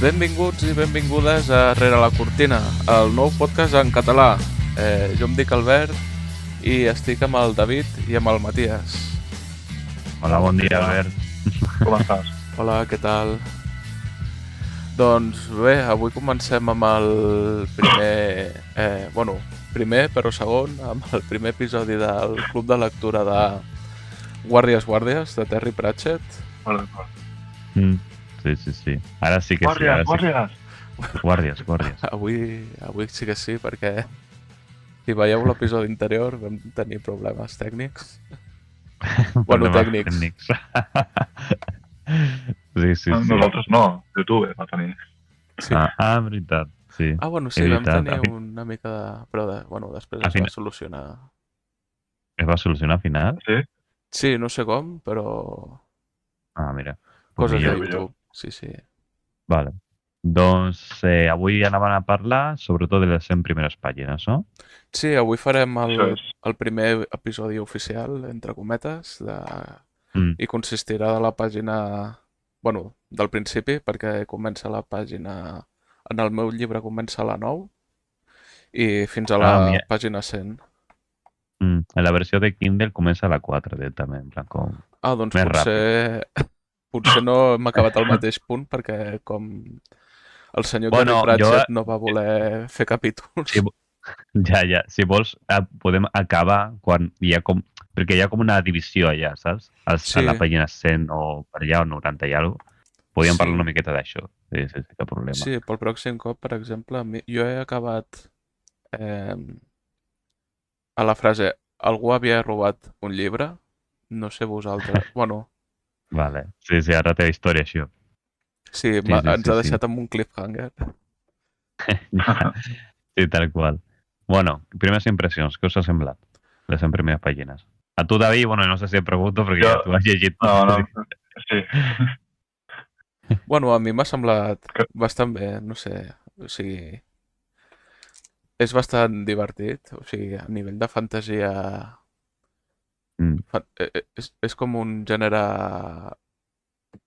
Benvinguts i benvingudes a Rere la Cortina, el nou podcast en català. Jo em dic Albert i estic amb el David i amb el Matías. Hola, bon dia, Albert. Com estàs? Hola, què tal? Doncs bé, avui comencem amb el primer... primer però segon, amb el primer episodi del Club de Lectura de Guàrdies, de Terry Pratchett. Molt d'acord. Sí. Ara sí que sí. Guàrdies. Avui sí que sí, perquè si veieu l'episodi anterior vam tenir problemes tècnics. Tècnics. Sí. Nosaltres no, YouTube va tenir. Sí. Veritat, sí. Sí, vam tenir una mica de... Però després es va solucionar. Es va solucionar al final? Sí? Sí, no sé com, però... Mira. Coses de YouTube, sí. Vale. Doncs avui anaven a parlar sobretot de les 100 primeres pàgines, no? Sí, avui farem el primer episodi oficial, entre cometes, i consistirà de la pàgina... del principi, perquè comença la pàgina... En el meu llibre comença a la 9 i fins a la pàgina 100. En la versió de Kindle comença a la 4, directament. Doncs potser no hem acabat al mateix punt, perquè com el senyor Terry Pratchett no va voler fer capítols. Ja. Si vols, podem acabar quan hi ha com... Perquè hi ha com una divisió allà, saps? A la pàgina 100 o per allà, o 90 i alguna cosa. Podríem parlar una miqueta d'això. Sí, cap problema. Sí, pel pròxim cop, per exemple, jo he acabat a la frase algú havia robat un llibre, no sé vosaltres, Vale, sí, ara té història, això. Sí, ens ha deixat amb un cliffhanger. Sí, tal qual. Primeres impressions, què us ha semblat? Les 100 primeres pàgines. A tu, David, no sé si et pregunto, perquè ja tu has llegit. No, sí. A mi m'ha semblat bastant bé, no sé, o sigui... És bastant divertit, o sigui, a nivell de fantasia... És com un gènere...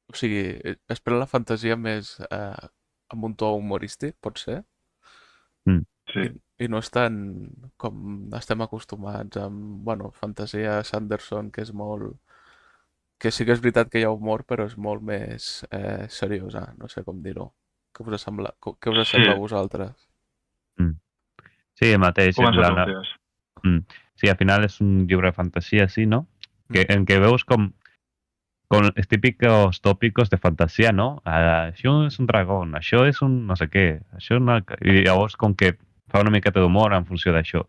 O sigui, es pren la fantasia més amb un to humorístic, pot ser? Sí. I no és tant com estem acostumats amb, fantasia Sanderson, que és molt... Que sí que és veritat que hi ha humor, però és molt més seriosa, no sé com dir-ho. Què us sembla a vosaltres? Sí, el mateix. Sí, al final és un llibre de fantasia, sí, no? En què veus com els típics tòpicos de fantasia, no? Això és un dragó, això és un no sé què, i llavors com que fa una miqueta d'humor en funció d'això.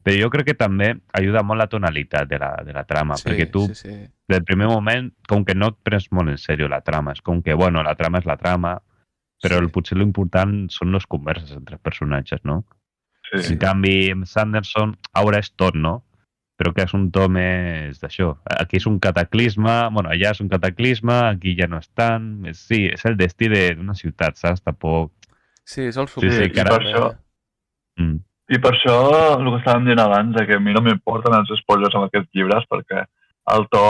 Però jo crec que també ajuda molt la tonalitat de la trama, perquè tu, del primer moment, com que no et prens molt en sèrio la trama, és com que, la trama és la trama, però potser l'important són les converses entre els personatges, no? Sí. En canvi, amb Sanderson, ara és tot, no? Però que és un to més d'això. Aquí és un cataclisme, allà és un cataclisme, aquí ja no és tant... Sí, és el destí d'una ciutat, saps? Tampoc... Sí, és el subjecte. I per això... I per això, el que estàvem dient abans, que a mi no m'importen els spoilers amb aquests llibres, perquè el to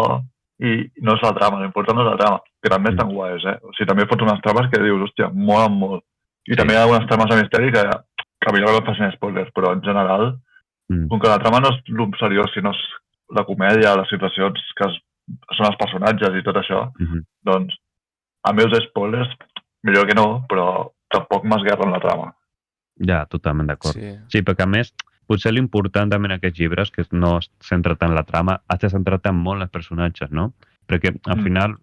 i no és la trama, l'important no és la trama, que també estan guais, O sigui, també fots unes trames que dius, hòstia, molen molt. I també hi ha algunes trames de misteri que millor no facin spoilers, però en general, com que la trama no és l'um seriós, sinó és la comèdia, les situacions que són els personatges i tot això, doncs, a mi els spoilers, millor que no, però tampoc m'esguerren la trama. Ja, totalment d'acord. Sí, perquè a més, potser l'important també en aquests llibres, que no es centra tant en la trama, has de centrar-te molt en els personatges, no? Perquè al final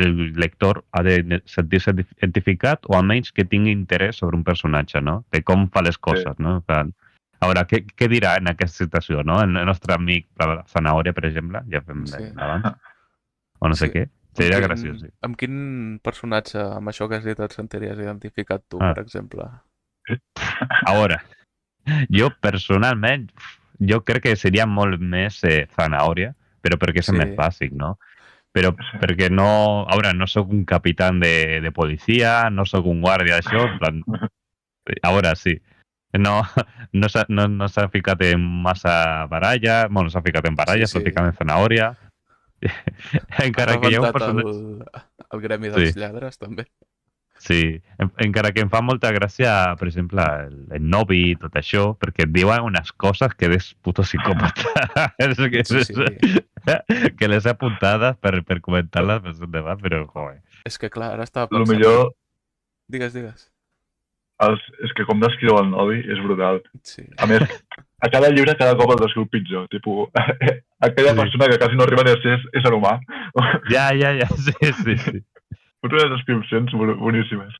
el lector ha de sentir-se identificat o almenys que tingui interès sobre un personatge, no? De com fa les coses, no? A veure, què dirà en aquesta situació, no? El nostre amic, la Zanahòria, per exemple, ja fem abans, o no sé què. Seria graciós, sí. Amb quin personatge, amb això que has dit, et sentiries identificat tu, per exemple? A veure, jo personalment, jo crec que seria molt més Zanahòria, però perquè és més bàsic, no? Però perquè no... A veure, no sóc un capitán de policia, no sóc un guàrdia d'això, en plan... A veure, sí. No s'ha ficat en massa baralla, s'ha ficat en baralla, s'ha ficat en Zanahòria. Encara que hi ha un personatge... El gremi dels lladres, també. Sí, encara que em fa molta gràcia, per exemple, el Novi i tot això, perquè et diuen unes coses que eres puto psicòpata. Sí. Que les he apuntades per comentar-les més endavant, però, joder. És que clar, ara estava El pensant... millor Digues. és que com descriu el Novi és brutal. Sí. A més, a cada llibre cada cop el descriu pitjor. Tipus, aquella persona que quasi no arriba ni a ser ésser humà. Ja, sí. Unes descripcions boníssimes.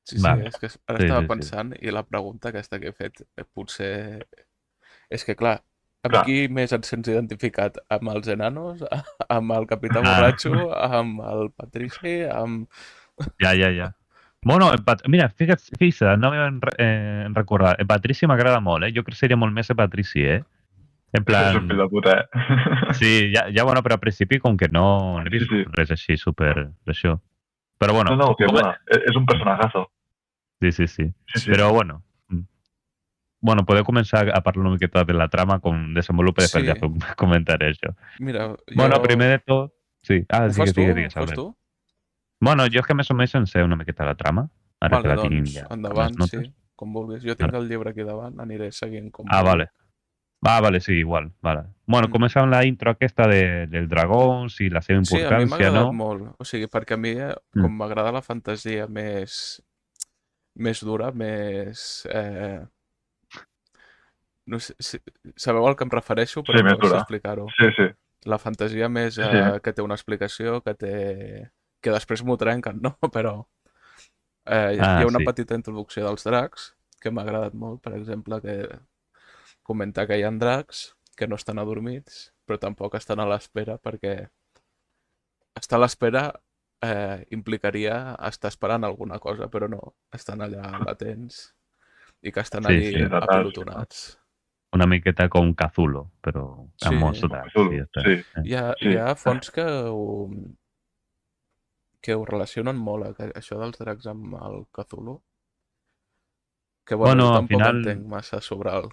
Sí, Vale. és que ara Sí, estava sí. pensant i la pregunta aquesta que he fet potser... És que clar, amb Clar. qui més ens sents identificat? Amb els enanos? Amb el capità borratxo? Amb el Patrici? Amb... Ja. Bueno, mira, fixa, no m'he recordat. El Patrici m'agrada molt, Jo crec que seria molt més el Patrici, En És plan... un fill de puta, Sí, ja bueno, però al principi com que no he vist Sí. res així super d'això. Però bueno... No, que mola. És un personajazo. Sí. Sí. Però bueno... Bueno, podeu començar a parlar una miqueta de la trama com desenvolupa i després ja fem un comentari això. Mira, Bueno, primer de tot... Sí. Ho fas tu? Digues, Albert. Bueno, jo és que més o menys en sé una miqueta la trama. Ara que la tinc ja endavant, amb les notes. sí, com vulguis. Jo tinc el llibre aquí davant, aniré seguint com vale. Vale, sí, igual. Vale. Bueno, comença amb la intro aquesta dels dragons i la seva importància, Sí, a mi m'ha agradat no? molt. O sigui, perquè a mi, com m'agrada la fantasia més dura, més... No sé, sabeu al que em refereixo, però no sé explicar-ho. Sí. La fantasia més que té una explicació, que després m'ho trenquen, no? Però hi ha una petita introducció dels dracs que m'ha agradat molt, per exemple, que comenta que hi ha dracs que no estan adormits, però tampoc estan a l'espera, perquè estar a l'espera implicaria estar esperant alguna cosa, però no, estan allà latents i que estan allí apilotonats. Una miqueta com Cthulhu, però amb molts dracs. Hi ha fonts que ho relacionen molt, això dels dracs amb el Cthulhu. Que bueno, jo tampoc entenc massa sobre el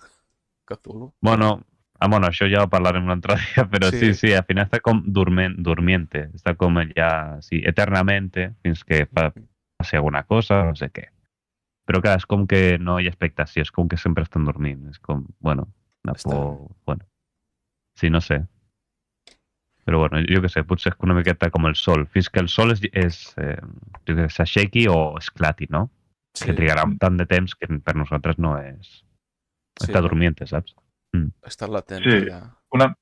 Cthulhu. Bueno, això ja ho parlarem un altre dia, però sí, al final està com durmiente, està com allà, eternamente, fins que passi alguna cosa, no sé què. Però clar, és com que no hi ha expectació, és com que sempre estan dormint, és com, bueno, una por, bueno, sí, no sé. Però bueno, jo què sé, potser és una miqueta com el sol, fins que el sol s'aixequi o esclati, no? Que trigarà tant de temps que per nosaltres no és... Està dormiente, saps? Està latent allà. Una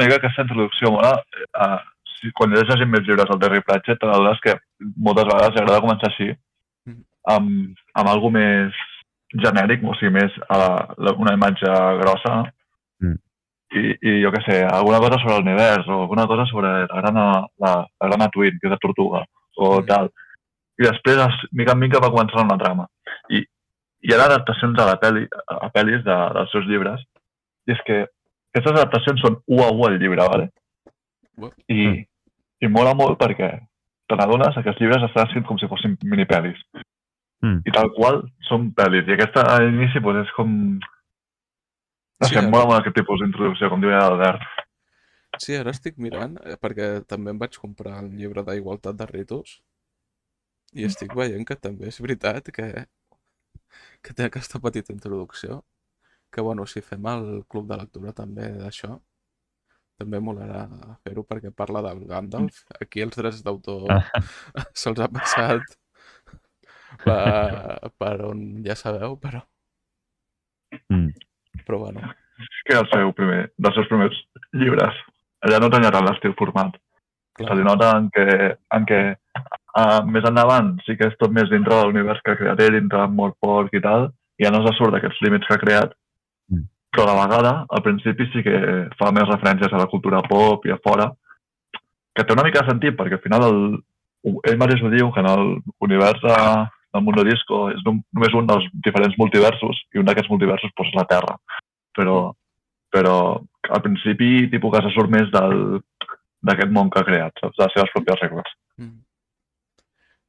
mica aquesta introducció mola. Quan llegeixes més llibres del Terry Pratchett, la veritat és que moltes vegades agrada començar així, amb algo més genèric, o sigui, més una imatge grossa, i jo què sé, alguna cosa sobre l'univers, o alguna cosa sobre la grana Twin, que és la tortuga, o tal. I després, mica en mica, va començar una trama. I hi ha adaptacions a pel·lis dels seus llibres, i és que aquestes adaptacions són 1 a 1 al llibre, ¿vale? I mola molt perquè te n'adones que aquests llibres estan escrits com si fossin minipel·lis. I tal qual són pel·lis. I aquesta a l'inici és com... No sé, mola molt aquest tipus d'introducció, com diu l'Albert. Sí, ara estic mirant, perquè també em vaig comprar el llibre d'Igualtat de Ritus, i estic veient que també és veritat que té aquesta petita introducció, que bueno, si fem el club de lectura també d'això, també molarà fer-ho perquè parla del Gandalf. Aquí els drets d'autor se'ls ha passat per on ja sabeu, però bueno. És que dels seus primers llibres, allà no tenia tant l'estil format. Se li nota en què més endavant sí que és tot més dintre de l'univers que ha creat ell, dintre de Morpork i tal, i ja no se surt d'aquests límits que ha creat, però a la vegada, al principi sí que fa més referències a la cultura pop i a fora, que té una mica de sentit, perquè al final ell mateix ho diu, que en l'univers del Mundo Disco és només un dels diferents multiversos, i un d'aquests multiversos és la Terra. Però al principi tipus que se surt més d'aquest món que ha creat, saps? De les seves pròpies regles.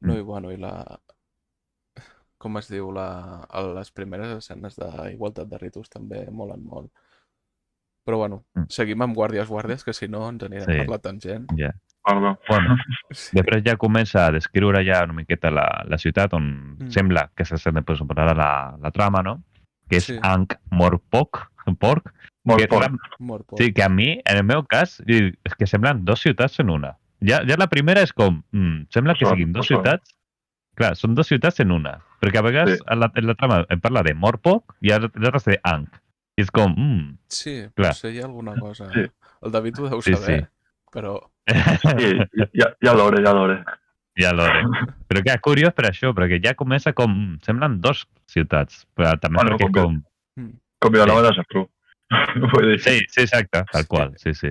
No, i bueno, com es diu, les primeres escenes d'Igualtat de Ritus també molen molt. Però bueno, seguim amb Guàrdies, que si no ens anirem per la tangent. Perdó. Bueno, després ja comença a descriure ja una miqueta la ciutat on sembla que se desenvoluparà la trama, no? Que és Ankh-Morpork. Sí, que a mi, en el meu cas, és que semblen dues ciutats en una. Ja la primera és com, sembla que siguin dues ciutats. Clar, són dues ciutats en una. Perquè a vegades en la trama em parla de Morpork i l'altra és d'Ankh. I és com, Sí, clar. potser hi ha alguna cosa. Sí. El David ho deu saber, però... Sí, ja l'hore. Ja l'hora. Però que és curiós per això, perquè ja comença com... Semblen dues ciutats, però també perquè com... Com Vilanova de Geltrú. Sí, exacte, tal qual, sí.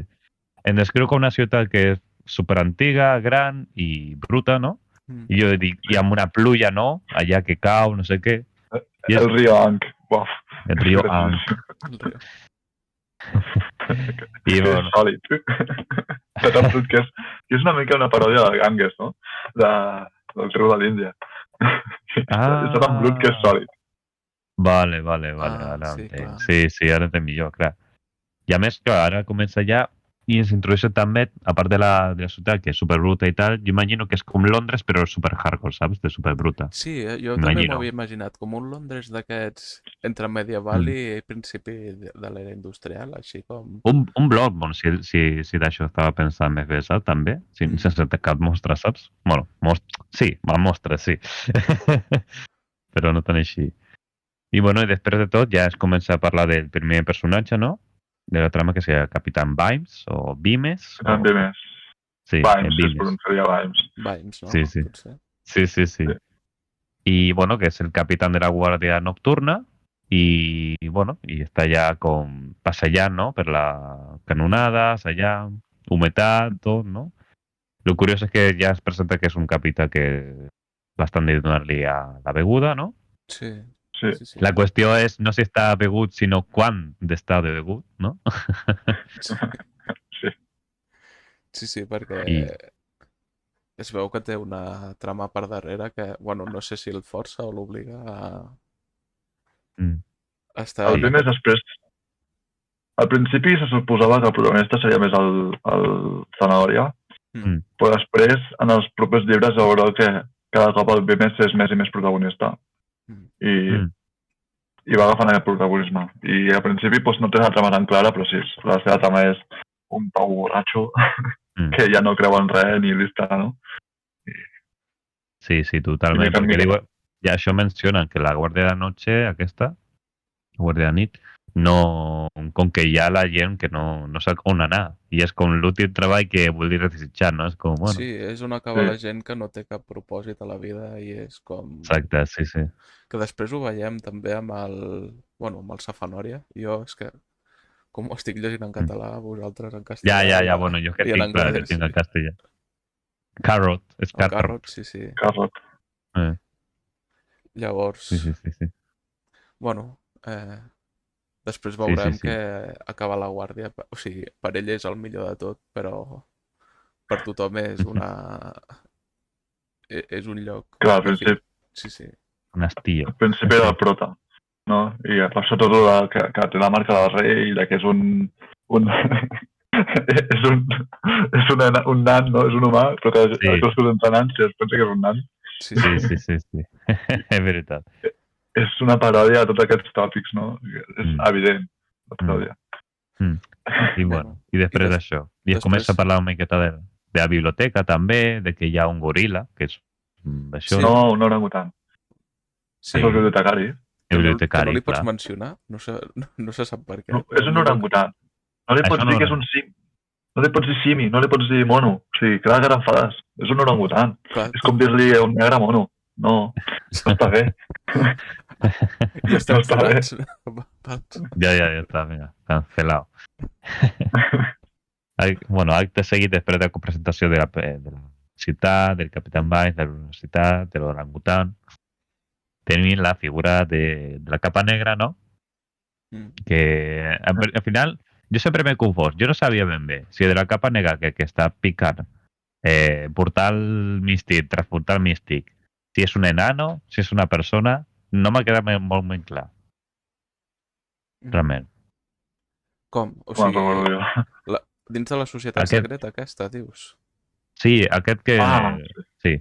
Em descriu com una ciutat que és superantiga, gran i bruta, no? I jo dic, i amb una pluja, no? Allà que cau, no sé què. El riu Ankh. Uaf. El riu Ankh. I bueno... És sòlid. Que és una mica una paròdia del Ganges, no? Del riu de l'Índia. És tan brut que és sòlid. Vale. Ara entenc. Sí, ara entenc millor, clar. I a més, clar, ara comença ja i ens introdueix també, a part de la ciutat, que és superbruta i tal, jo imagino que és com Londres, però super hardcore, saps? De superbruta. Sí, jo també m'ho havia imaginat, com un Londres d'aquests entre medieval i principi de l'era industrial, així com... Un Bloodborne, si d'això estava pensant més bé, saps? També, sense cap mostre, saps? Bueno, sí, mostre, sí. Però no tan així. I bueno, i després de tot ja es comença a parlar del primer personatge, no? De la trama que seria Capitán Vimes o Vimes. Capitán Vimes. Sí, Vimes, es pronunciaria Vimes. Vimes, no? Sí. Y bueno, que es el capitán de la guardia nocturna y bueno, y está ya con passejant, no? Per la canonades, allà, humetat, tot, no? Lo curioso es que ja es presenta que és un capità que bastant de donar-li a la beguda, no? Sí. La qüestió és no si està begut, sinó quan d'estar de begut, no? Sí, perquè es veu que té una trama per darrere que, bueno, no sé si el força o l'obliga a estar... El primer després... Al principi se suposava que el protagonista seria més el Zanahòria, però després, en els propers llibres, veureu que cada cop el Vimes és més i més protagonista. I va agafant aquest protagonisme. I al principi no té una trama tan clara, però sí, la seva trama és un pau borratxo que ja no creu en res ni lista, no? Sí, totalment. Perquè diu, i això mencionen que la Guàrdia de Noche, aquesta, Guàrdia de Nit, no, com que hi ha la gent que no sap on anar. I és com l'últim treball que vol dir desitjar, no? És com, bueno... Sí, és on acaba la gent que no té cap propòsit a la vida i és com... Exacte, sí. Que després ho veiem també amb el Safanòria. Jo és que, com ho estic llegint en català, vosaltres en castellà... Ja, bueno, jo que tinc en castellà. Carrot, és Carrot. Sí. Carrot. Llavors... Sí. Bueno, després veurem que acaba la guàrdia, o sigui, per ell és el millor de tot, però per tothom és és un lloc... Clar, al principi... Sí. Un estío. Al principi era el prota, no? I per això tot que té la marca del rei, que és un nan, no? És un humà, però que els seus entrenants es pensa que és un nan. Sí. És veritat. És una paròdia de tots aquests tòpics, no? És evident, la paròdia. I bueno, i després d'això. I es comença a parlar una miqueta de la biblioteca també, de que hi ha un goril·la, que és això. No, un orangutan. Sí. És el bibliotecari. El bibliotecari, no li pots mencionar? No se sap per què. No, és un orangutan. No li pots dir que és un sim. No li pots dir simi, no li pots dir mono. O sigui, clar que t'enfades. És un orangutan. És com dir-li un negre mono. No està bé. Ja estem forats. Ja està, vinga, cancelado. Bueno, acte seguit després de la presentació de la ciutat, del Capitán Vimes, de la universitat, de l'orangutan, tenim la figura de la capa negra, no? Que al final jo sempre m'he confós, jo no sabia ben bé si de la capa negra que està picant portal místic, transportal místic, si és un enano, si és una persona, no m'ha quedat molt ben clar. Realment. Com? O sigui, dins de la societat secreta aquesta, dius? Sí, aquest que... Sí.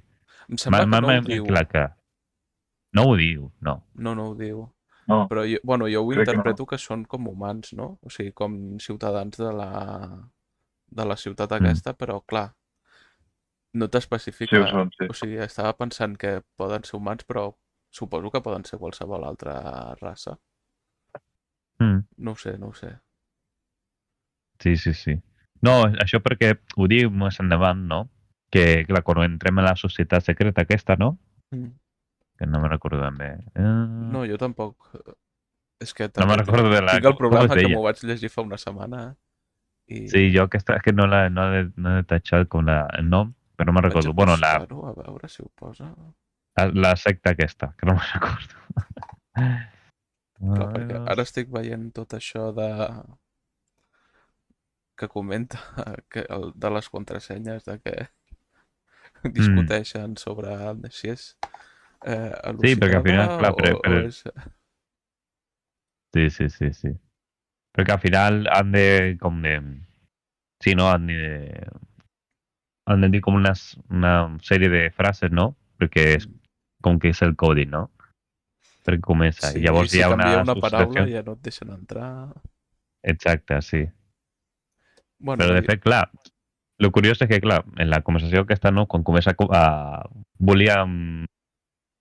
Em sembla que no ho diu. Clar que... No ho diu, no. No ho diu. No. Però jo ho Crec que interpreto que són com humans, no? O sigui, com ciutadans de la ciutat aquesta, però clar, no t'especifica. Sí, ho són, sí. O sigui, estava pensant que poden ser humans, però suposo que poden ser qualsevol altra raça. No ho sé. Sí. No, això perquè ho diu més endavant, no? Que, clar, quan entrem a la societat secreta aquesta, no? Que no me recordo ben bé. No, jo tampoc. És que No també me recordo de la... tinc el Com problema es que deia? m'ho vaig llegir fa una setmana i Sí, jo aquesta és que no he tachat com el nom, però no me vaig a recordo. Bueno, buscar-ho a veure si ho posa. la secta aquesta, que no me recordo. Clar, perquè ara estic veient tot això que comenta de les contrasenyes, de que discuteixen sobre si és Sí, perquè al final, al·lucinada clar, o és... Sí. Perquè al final han de, com de... Sí, no? Han de dir com una sèrie de frases, no? Perquè és com que és el codi, no? Perquè comença. Sí, I llavors i si hi ha canvia una associació. paraula ja no et deixen entrar. Exacte, sí. Bueno, Però de fet, clar, el curiós és que, clar, en la conversació aquesta, no? Quan comença volíem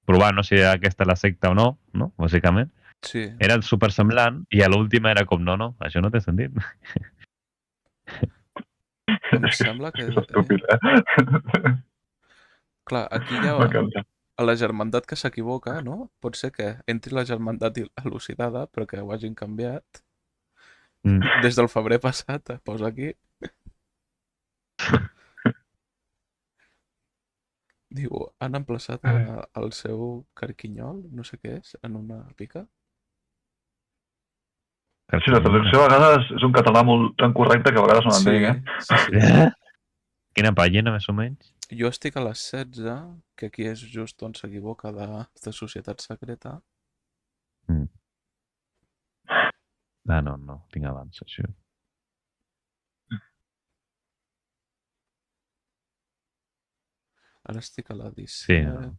provar, no? Si era aquesta la secta o no? Bàsicament. sí. Era super semblant i a l'última era com, no, això no té sentit. Em sembla que... És estúpid, eh? Clar, aquí hi ha M'encanta. a la germandat que s'equivoca, no? Pot ser que entri la germandat al·lucinada, però que ho hagin canviat. Des del febrer passat, posa aquí. Diu, han emplaçat el seu carquinyol, no sé què és, en una pica. Sí, la traducció a vegades és un català molt tan correcte que a vegades no l'entenc, eh? Sí. Quina pàgina, més o menys? Jo estic a les 16, que aquí és just on s'equivoca de societat secreta. No, tinc abans, això. Ara estic a la 17. Sí, no.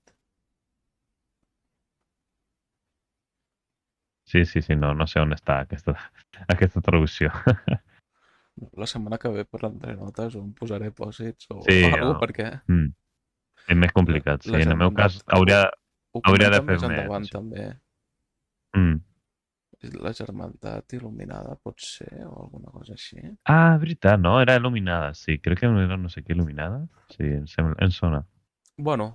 Sí, no sé on està aquesta traducció. La setmana que ve prendré notes o em posaré pòsits o Sí, alguna cosa, perquè... És més complicat, sí. En el meu cas ho hauria de comenta fer més més. endavant, també. La germandat il·luminada, pot ser, o alguna cosa així. Ah, veritat, no? Era il·luminada, sí. Crec que era no sé què il·luminada. Sí, em sona. Bueno,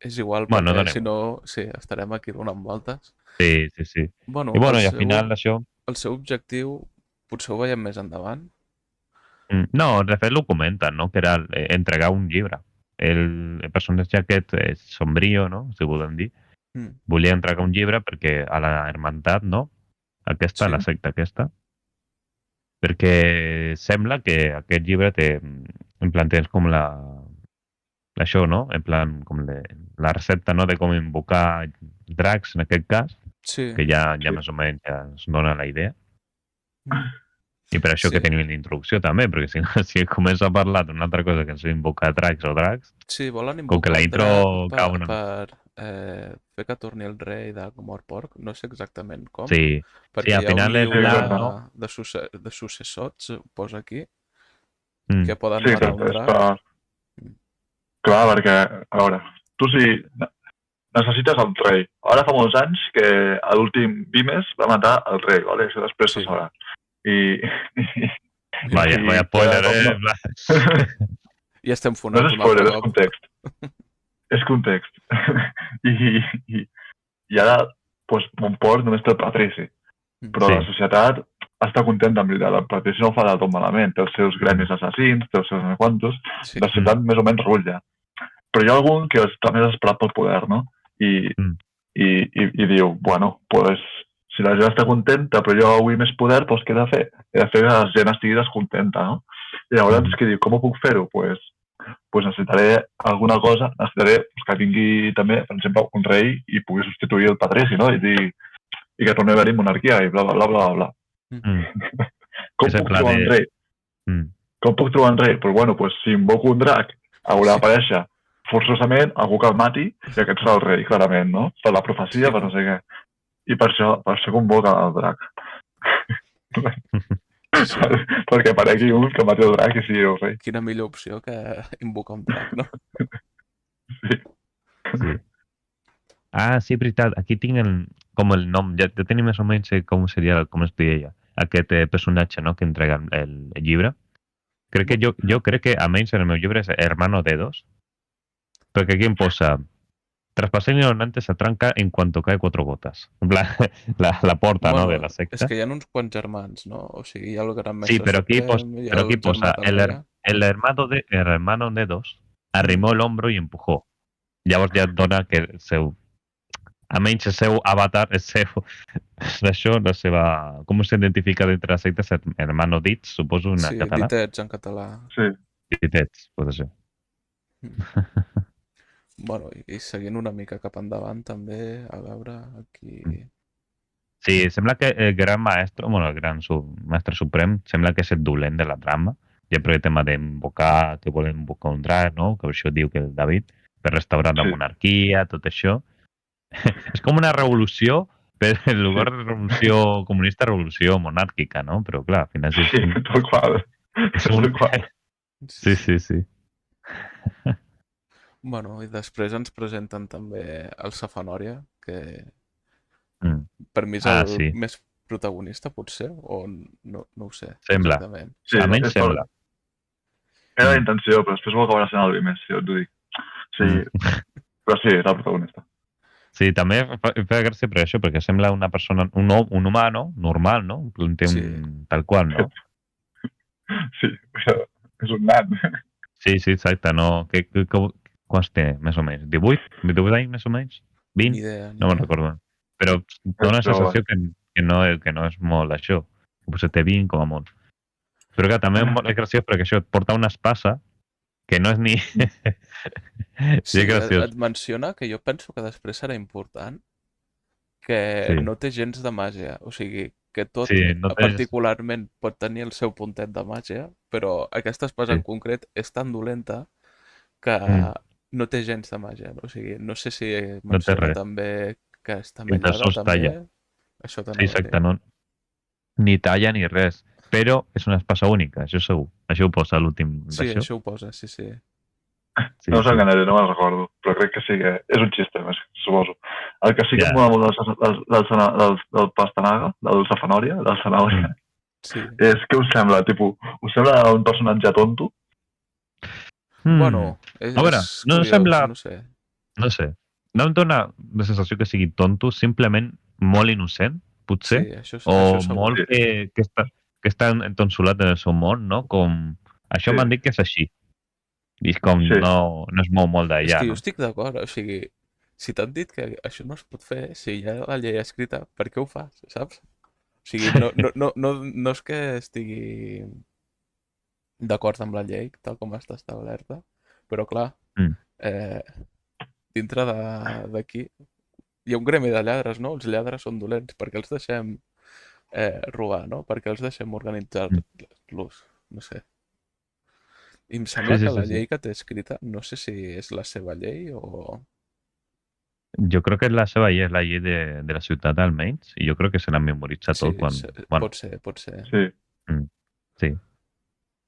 és igual, Bueno, perquè si no, sí, estarem aquí donant voltes. Sí. Bueno, I al final això... El seu objectiu potser ho veiem més endavant. No, de fet ho comenten, no? Que era entregar un llibre. El personatge aquest és sombrío, no? Si volem dir. Volia entregar un llibre perquè a la hermandat, no? Aquesta, Sí. la secta aquesta. Perquè sembla que aquest llibre té, en plan, tens com això, no? En plan, com la recepta, no? De com invocar dracs, en aquest cas. Sí. Que ja més o menys ja ens dona la idea. I per això que tenim l'introducció també, perquè si comença a parlar d'una altra cosa que és invocar dracs o dracs... Sí, volen com que invocar la el intro drac per fer que torni el rei de Morporc. No sé exactament com. Sí, perquè al final hi ha un llibre no? de successots, posa aquí, Mm. que poden Sí, matar que un és drac. per... Clar, perquè, a veure, tu si necessites el rei. Ara fa molts anys que l'últim Vimes va matar el rei, ¿vale? Això després se sabrà. Vaya spoiler, Ja estem fonant no és spoiler, és context. És context. I ara, doncs, Montport només té el patrici. Però la societat està contenta amb l'idea. El patrici no ho fa de tot malament. Té els seus gremis assassins, té els seus no sé quantos. La ciutat més o menys rutlla. Però hi ha algun que està més esperat pel poder, no? I diu, bueno, pues, si la gent està contenta, però jo vull més poder, doncs què he de fer? He de fer que la gent estigui descontenta, no? I llavors que diu, com ho puc fer-ho? Pues necessitaré alguna cosa, necessitaré que tingui també, per exemple, un rei i pugui substituir el patrici, no? I que torni a haver-hi monarquia i bla, bla, bla, bla, bla. Com puc trobar un rei? Com puc trobar un rei? Pues bueno, pues si invoco un drac haurà d'aparèixer forçosament algú que el mati i aquest serà el rei, clarament, no? Per la profecia, per no sé què. I per això convoca el drac. Perquè aparegui un que mati el drac i sigui el rei. Quina millor opció que invocar un drac, no? Sí. Ah, sí, veritat. Aquí tinc com el nom. Ja tenim més o menys com seria, com es deia aquest personatge, no?, que entrega el llibre. Crec que jo crec que, almenys en el meu llibre, és Hermano Dedos. Perquè aquí em posa: traspasar ignorante se tranca en cuanto cae 4 gotas. En plan, la porta, bueno, no?, de la secta. És que hi ha uns quants germans, no? O sigui, hi ha el gran mestre sí, però aquí posa el hermano Dedos arrimó el hombro y empujó. Llavors ja et dona que almenys el seu avatar, això, la seva... Com s'identifica dintre la secta? Hermano Dits, suposo, en català. Sí, ditets en català. Sí. Ditets, pot ser. Bueno, i seguint una mica cap endavant també, a veure, aquí... Sí, sembla que el gran maestro, bueno, el gran mestre suprem, sembla que és el dolent de la trama, ja per el tema d'invocar, que volen invocar un drac, no?, que això diu que el David, per restaurar la monarquia, tot això. És com una revolució, però en lugar de revolució comunista, revolució monàrquica, no? Però clar, al final és un... Tal qual. Sí. Bueno, i després ens presenten també el Safanòria, que per mi és el més protagonista, potser, o no ho sé. Sembla. Exactament. Sí, almenys sembla. Era la intenció, però després ho acabarà sent el Vimes, si jo t'ho dic. Sí, però sí, és el protagonista. Sí, també fa gràcia per això, perquè sembla una persona, un humà, no? Normal, no? Té tal qual, no? Sí, però és un nan. Sí, exacte, no? Quants té, més o menys? 18 anys, més o menys? 20? Ni idea. No me'n recordo. Però dona la sensació que no és molt això. Potser té 20 com a molt. Però que també és graciós perquè això et porta una espasa que no és ni... Sí, et menciona que jo penso que després serà important que no té gens de màgia. O sigui, que tot particularment pot tenir el seu puntet de màgia, però aquesta espasa en concret és tan dolenta que no té gens de màgia. O sigui, no sé si menciona també que està mellada també. Això sí, exacte, no? Ni talla ni res. Però és una espasa única, això segur. Això ho posa a l'últim d'això. Sí, això ho posa, sí. No s'enganyaré, no me'n recordo, però crec que sí que és un xiste, suposo. El que sí que em mola molt del pastanaga, del safanòria, del zanàhoria, és què us sembla? Us sembla un personatge tonto? Bueno, a veure, no sembla... No sé. No em dona la sensació que sigui tonto, simplement molt innocent, potser, o molt que està entonsolat en el seu món, no? Com... Això m'han dit que és així. I és com no es mou molt d'allà. És que jo estic d'acord, o sigui, si t'han dit que això no es pot fer, si hi ha la llei escrita, per què ho fas, saps? O sigui, no és que estigui d'acord amb la llei, tal com està establerta, però clar, dintre d'aquí hi ha un gremi de lladres, no? Els lladres són dolents, perquè els deixem robar, no? Perquè els deixem organitzar-los, no sé. I em sembla que la llei que té escrita, no sé si és la seva llei o... Jo crec que és la seva llei, és la llei de la ciutat almenys, i jo crec que se l'han memoritzat tot quan... Pot ser. Sí.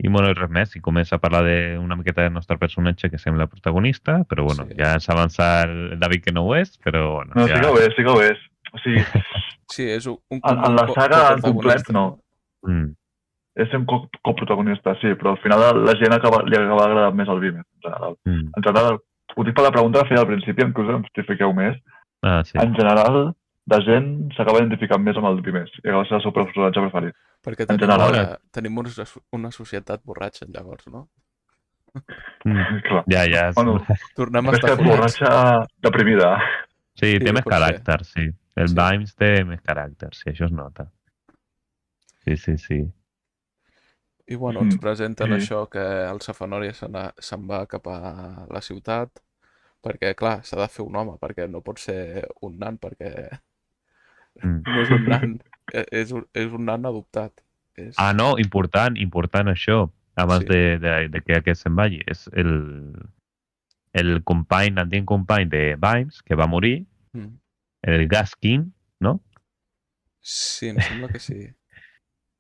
I bueno, res més, i comença a parlar una miqueta del nostre personatge que sembla protagonista, però bueno, ja s'avança el David que no ho és, però bueno... No, sí que ho és. O sigui... Sí, és un... En la saga al complet, no. És un coprotagonista, sí, però al final la gent li acaba agradant més el Vimes, en general. En general, ho dic per la pregunta que feia al principi, en què us justifiqueu més. En general, la gent s'acaba identificant més amb el Vimes i acaba sent el seu personatge preferit. Perquè tenim una societat borratxa, llavors, no? Clar. Ja. Bueno, tornem a estar borratxa deprimida. Sí, té més caràcter, sí. El Vimes té més caràcter, sí, això es nota. Sí. I bueno, ens presenten això, que el Safanòria se'n va cap a la ciutat, perquè, clar, s'ha de fer un home, perquè no pot ser un nan, perquè no és un nan, és un nan adoptat. No, important això. abans de que aquest se'n vagi, és el company, l'antic company de Vimes, que va morir, el Gaskin, no? Sí, em sembla que sí.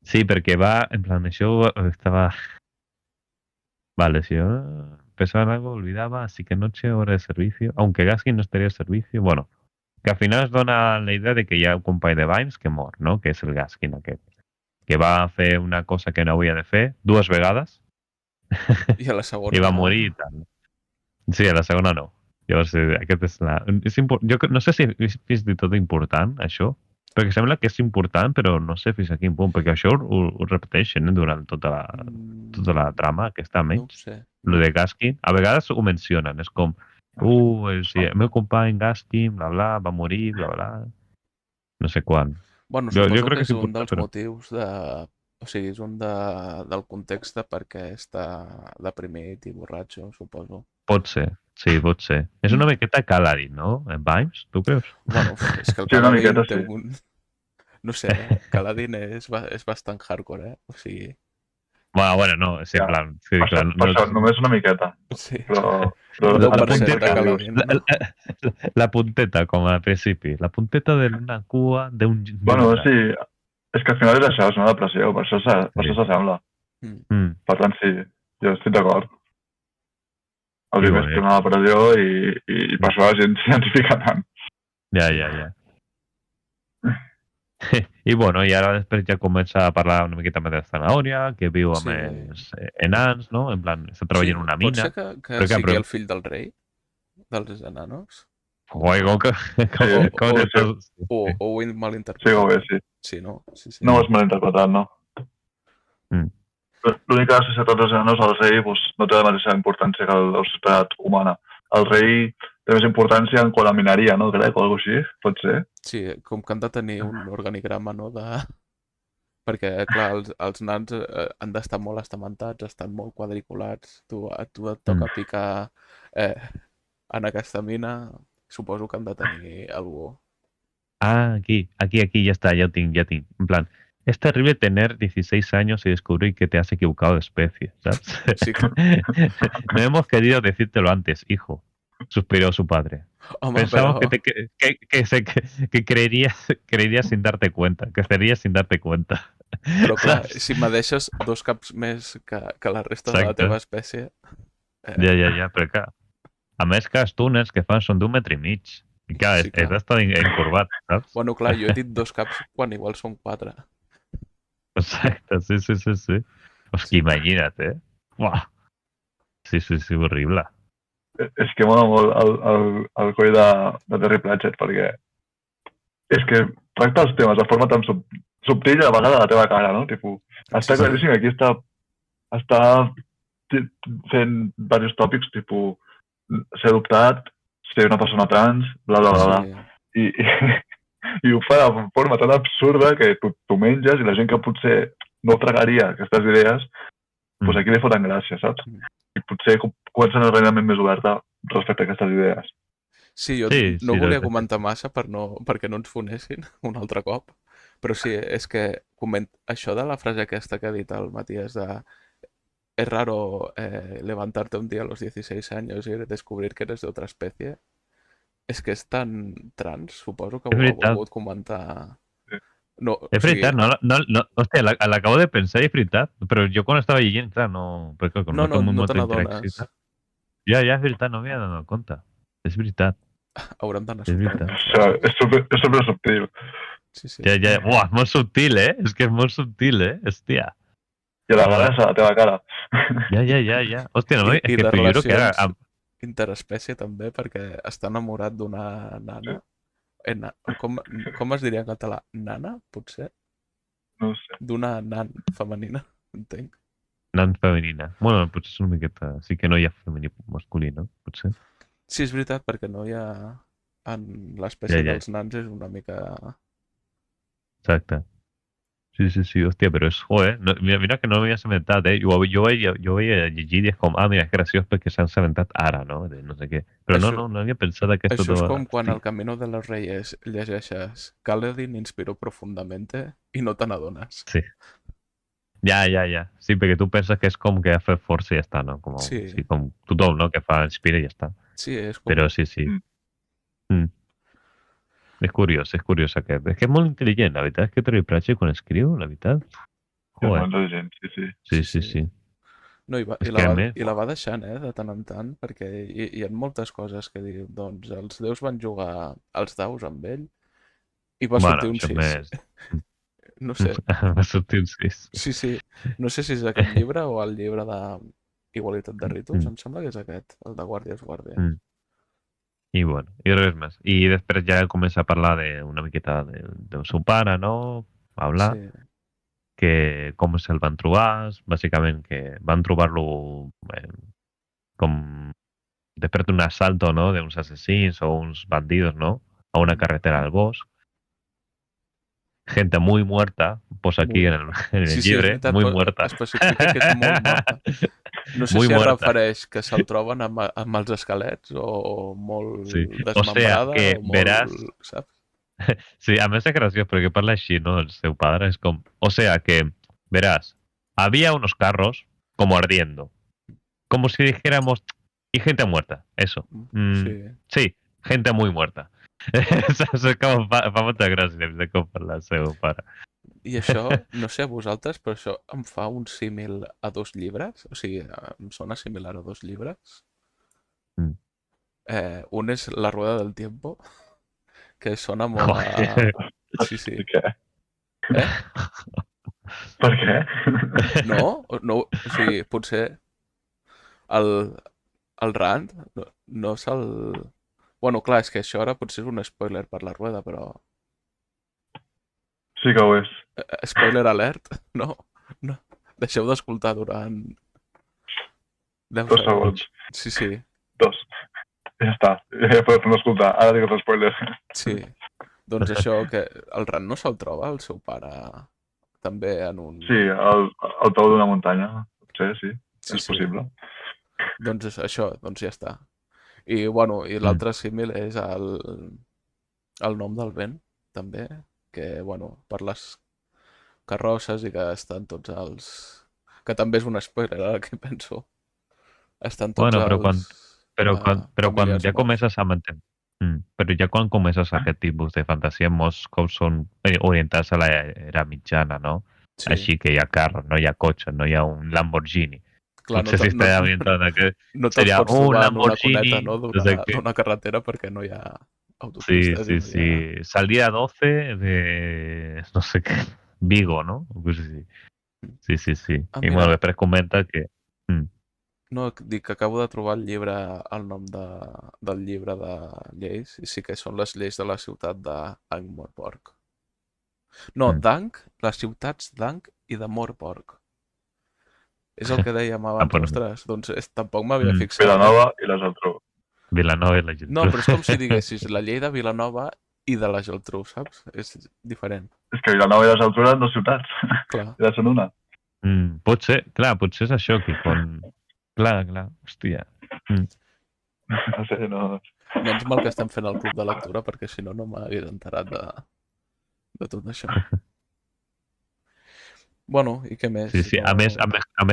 Sí, perquè va, en plan, això estava... Vale, si yo empezaba algo, olvidaba, así que noche, hora de servicio, aunque Gaskin no estaria al servicio, bueno, que al final es dona la idea de que hi ha un company de Vimes que mor, no? Que és el Gaskin aquest, que va fer una cosa que no havia de fer 2 vegades I a la segona... i va morir i tal. Sí, a la segona no. Llavors, aquest és la... Jo no sé si és fins i tot important, això, perquè sembla que és important, però no sé fins a quin punt, perquè això ho repeteixen durant tota la trama, aquesta No ho menys. sé. Lo de Gaskin, a vegades ho mencionen, és com el meu company Gaskin, bla, bla, va morir, bla, bla, no sé quan. Bueno, Jo suposo crec que que és és un important, dels però... motius de... O sigui, és un del context de per què està deprimit i borratxo, suposo. Pot ser, sí, pot ser. És una miqueta Calarin, no? En Vimes, tu creus? Bueno, és que el Sí, una Caladín miqueta, té sí. un... No sé, Caladín és bastant hardcore, O sigui... Bueno, no, és en Ja. plan... Sí, Per clar, això, només una miqueta. Sí. Però Un la 10% de punteta, Caladín, no? la punteta, com al principi. La punteta d'una cua d'un Bueno, rat. sí, és que al final és això, és una depressió, per això s'assembla. Mm. Per tant, sí, jo estic d'acord. El I primer bueno, és una depressió i per això la gent s'identifica tant. ja. I bueno, i ara després ja comença a parlar una miqueta més de Zanahòria, que viu amb Sí. els enans, no? En plan, està treballant en una Pot mina. ser que Però clar, sigui el fill del rei? Dels enanos? Ui, com Sí, estàs... O ho he sí, malinterpretat? bé, sí. Sí, no? Sí. No ho has malinterpretat, no? Mm. L'únic que la societat dels enanos, el rei, doncs, no té la mateixa importància que la societat humana. El rei té més importància en quant a mineria, no? Crec, o alguna cosa així, pot ser? Sí, com que han de tenir un organigrama, no? Perquè, clar, els nans han d'estar molt estamentats, estan molt quadriculats. Tu et toca picar en aquesta mina, suposo que han de tenir algú. Ah, aquí, ya está, ya tengo. En plan, es terrible tener 16 años y descubrir que te has equivocado de especie, ¿sabes? Sí. No hemos querido decírtelo antes, hijo, suspiró su padre. Home, Pensamos però... que creerías sin darte cuenta, que serías sin darte cuenta. Però clar, ¿Sabes? si me deixes 2 caps més que la resta de la Exacte. teva espècie... Ja, però clar, a més que els túnels que fan són d'1,5 metre. I clar, Sí, clar. és d'estar encorbat, saps? Bueno, clar, jo he dit 2 caps quan igual són 4. Exacte, sí. Hòstia, imagina't, Uah. Sí, horrible. És que mola molt el coll de Terry Pratchett, perquè és que tracta els temes de forma tan subtil i a la vegada a la teva cara, no? Està claríssim que aquí està fent diversos tòpics, ser adoptat, ser una persona trans, bla. I ho fa de forma tan absurda que tu menges i la gent que potser no tragaria aquestes idees, doncs aquí li foten gràcia, saps? I potser comencen a ser realment més oberta respecte a aquestes idees. Sí, jo no volia comentar massa perquè no ens fonessin un altre cop, però sí, és que això de la frase aquesta que ha dit el Matías de es raro levantarte un día a los 16 años y descobrir que eres de otra especie. És que és tan trans, suposo que ho ha volgut comentar... No, és veritat, hòstia, l'acabo de pensar i és veritat, però jo quan estava llegint, clar, no... Perquè com no te n'adones. Ja, és veritat, no m'havia donat compte. És veritat. Haurem d'anar sorprenent. És super subtil. Sí. Ja. Uah, molt subtil, És que és molt subtil, Hòstia. I a la vegada és a la teva cara. Ja. Hòstia, no, és que t'ho juro que era... Interespècie també, perquè està enamorat d'una nana. Com es diria en català? Nana, potser? No ho sé. D'una nan femenina, entenc. Nan femenina. Bueno, potser és una miqueta... Sí que no hi ha femení masculí, no? Potser. Sí, és veritat, perquè no hi ha... En l'espècie dels nans és una mica... Exacte. Sí, hòstia, però és... Joder, mira que no m'havia assabentat, Jo veia llegir i és com, mira, és graciós perquè s'han assabentat ara, no? De no sé què. Però no havia pensat aquesta... Això és com quan al Camino de los Reyes llegeixes Kaladin inspiró profundamente i no te n'adones. Sí. Ja. Sí, perquè tu penses que és com que ha fet força i ja està, no? Sí. Sí, com tothom, no? Que fa inspira i ja està. Sí, és com... Però sí. És curiós aquest. És que és molt intel·ligent, la veritat és que Terry Pratchett quan escriu, la veritat... És molt intel·ligent, sí. Sí. No, i És que a més... la va deixant, de tant en tant, perquè hi ha moltes coses que diu, doncs els déus van jugar als daus amb ell i va sortir un 6. Més... No sé. Va sortir un 6. Sí. No sé si és aquest llibre o el llibre de Igualitat de Ritus, em sembla que és aquest, el de Guàrdies Guàrdies. I bueno, i res més. I després ja comença a parlar una miqueta del seu pare, no? A hablar. Sí. Que com se'l van trobar, bàsicament que van trobar-lo com després d'un assalto, ¿no? De uns assassins o uns bandidos, ¿no? A una carretera del bosc. Gente muy muerta, posa aquí en el llibre, muy muerta. Especifica que és molt morta. No sé si es refereix que se'l troben amb els esquelets o molt desmembrada o sea, que o molt... veràs... Saps? Sí, a més és graciós perquè parla així, ¿no? El seu padre es como... O sea que, verás, había unos carros como ardiendo. Como si dijéramos, y gente muerta, eso. Sí, gente muy muerta. Com fa molta gràcia de com parla el seu pare. I això, no sé a vosaltres, però això em fa un símil a 2 llibres. O sigui, em sona similar a 2 llibres. Un és La rueda del tiempo, que sona molt a... Sí. Per què? No, o sigui, potser el Rand no se'l... Bueno, clar, és que això ara potser és un spoiler per la rueda, però... Sí que ho és. Spoiler alert? No. Deixeu d'escoltar durant... 2 segons. Sí. 2. Ja està. Ja podem escoltar. Ara digues el spoiler. Sí. Doncs això, que el Rand no se'l troba, el seu pare, també en un... Sí, al peu d'una muntanya. Potser, sí. És possible. Doncs això, doncs ja està. I, bueno, i l'altre símil és el nom del vent, també, que, bueno, per les carrosses i que estan tots els... Que també és un spoiler, ara que penso. Estan tots els... Però quan ja comences a mantenir... Però ja quan comences aquest tipus de fantasia, molts cops són orientats a l'era mitjana, no? Sí. Així que hi ha carros, no hi ha cotxes, no hi ha un Lamborghini. Clar, no sé si està orientat a que seria un Lamborghini en una cuneta, no? D'una carretera perquè no hi ha autopistes. Sí. Salida 12 de... no sé què, Vigo, no? Sí. I bueno, després comenta que... No, dic que acabo de trobar el nom del llibre de lleis, i sí que són les lleis de la ciutat d'Ankh-Morpork. No, d'Ankh, les ciutats d'Ankh i de Morpork. És el que dèiem abans, ostres, doncs tampoc m'havia fixat. Vilanova i la Geltrú. Vilanova i la Geltrú. No, però és com si diguessis la llei de Vilanova i de la Geltrú, saps? És diferent. És que Vilanova i la Geltrú eren 2 ciutats. Clar. Ja són una. Potser és això que quan... Clar, hòstia. No sé, no... Menys mal que estem fent el club de lectura, perquè si no m'hagués enterat de tot això. Bueno, i què més? Sí. A més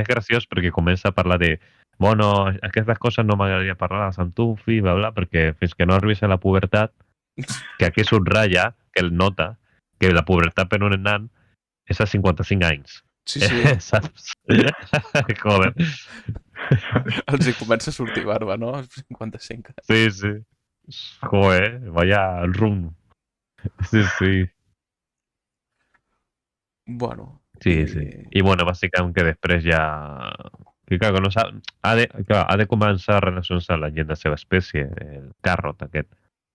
graciós perquè comença a parlar de bueno, aquestes coses no m'agradaria parlar de Santufi, bla, bla, perquè fins que no arribis a la pubertat, que aquí subratlla, que el nota, que la pubertat per un nan és a 55 anys. Sí. Saps? Joder. Els hi comença a sortir barba, no? Als 55. Sí. Joder, vaya el rum. Sí. Bueno. Sí. I bueno, bàsicament que després ja... Que clar, no ha de començar a relacionar-se amb la gent de la seva espècie, el Carrot aquest.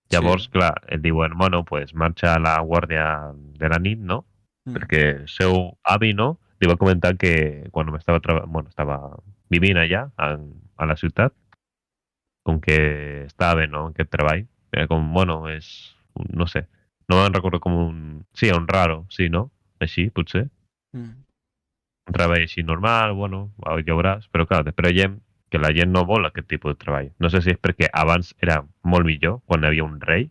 Llavors, clar, et diuen, bueno, pues marxa a la guàrdia de la nit, no? Perquè el seu avi, no? Li va comentar que quan estava vivint allà, a la ciutat, com que estava bé, no?, aquest treball. Era com, bueno, és... No sé. No me'n recordo com un... Sí, un raro, sí, no? Així, potser. Un treball així normal, bueno, ja veuràs. Però clar, després veiem que la gent no vol aquest tipus de treball. No sé si és perquè abans era molt millor, quan hi havia un rei,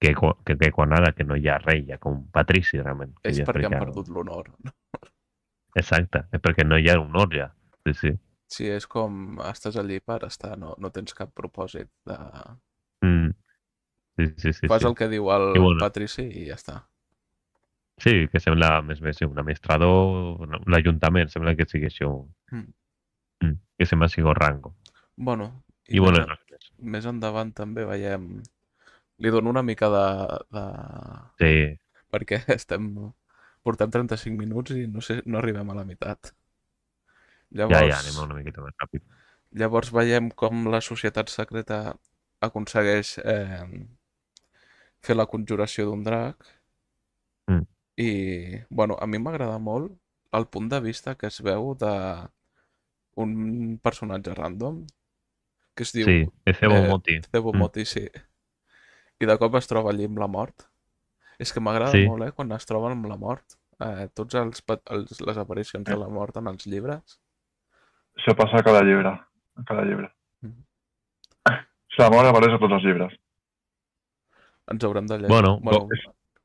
que quan ara que no hi ha rei, hi ha com un patrici, realment. És perquè han perdut l'honor. Exacte, és perquè no hi ha honor ja. Sí, sí. Sí, és com estàs allí per estar, no tens cap propòsit de... Sí. Fas el que diu el I bueno, patrici i ja està. sí, que sembla més bé ser un administrador, l'Ajuntament sembla que sigui això, que sembla que sigui rango. Bueno, i I bueno, res més. més endavant també veiem... Li dono una mica de... Sí, Perquè portem 35 minuts i no arribem a la meitat. ja, anem una miqueta més ràpid. Llavors veiem com la societat secreta aconsegueix fer la conjuració d'un drac i, bueno, a mi m'agrada molt el punt de vista que es veu d'un personatge random que es diu Sí, és Cebo Moti. Cebo Moti, sí. I de cop es troba allí amb la mort. És que m'agrada Sí. molt, quan es troben amb la mort. Tots les aparicions de la mort en els llibres. Això passa a cada llibre. A cada llibre. La mort apareix a tots els llibres. Ens haurem de llegir. Bueno,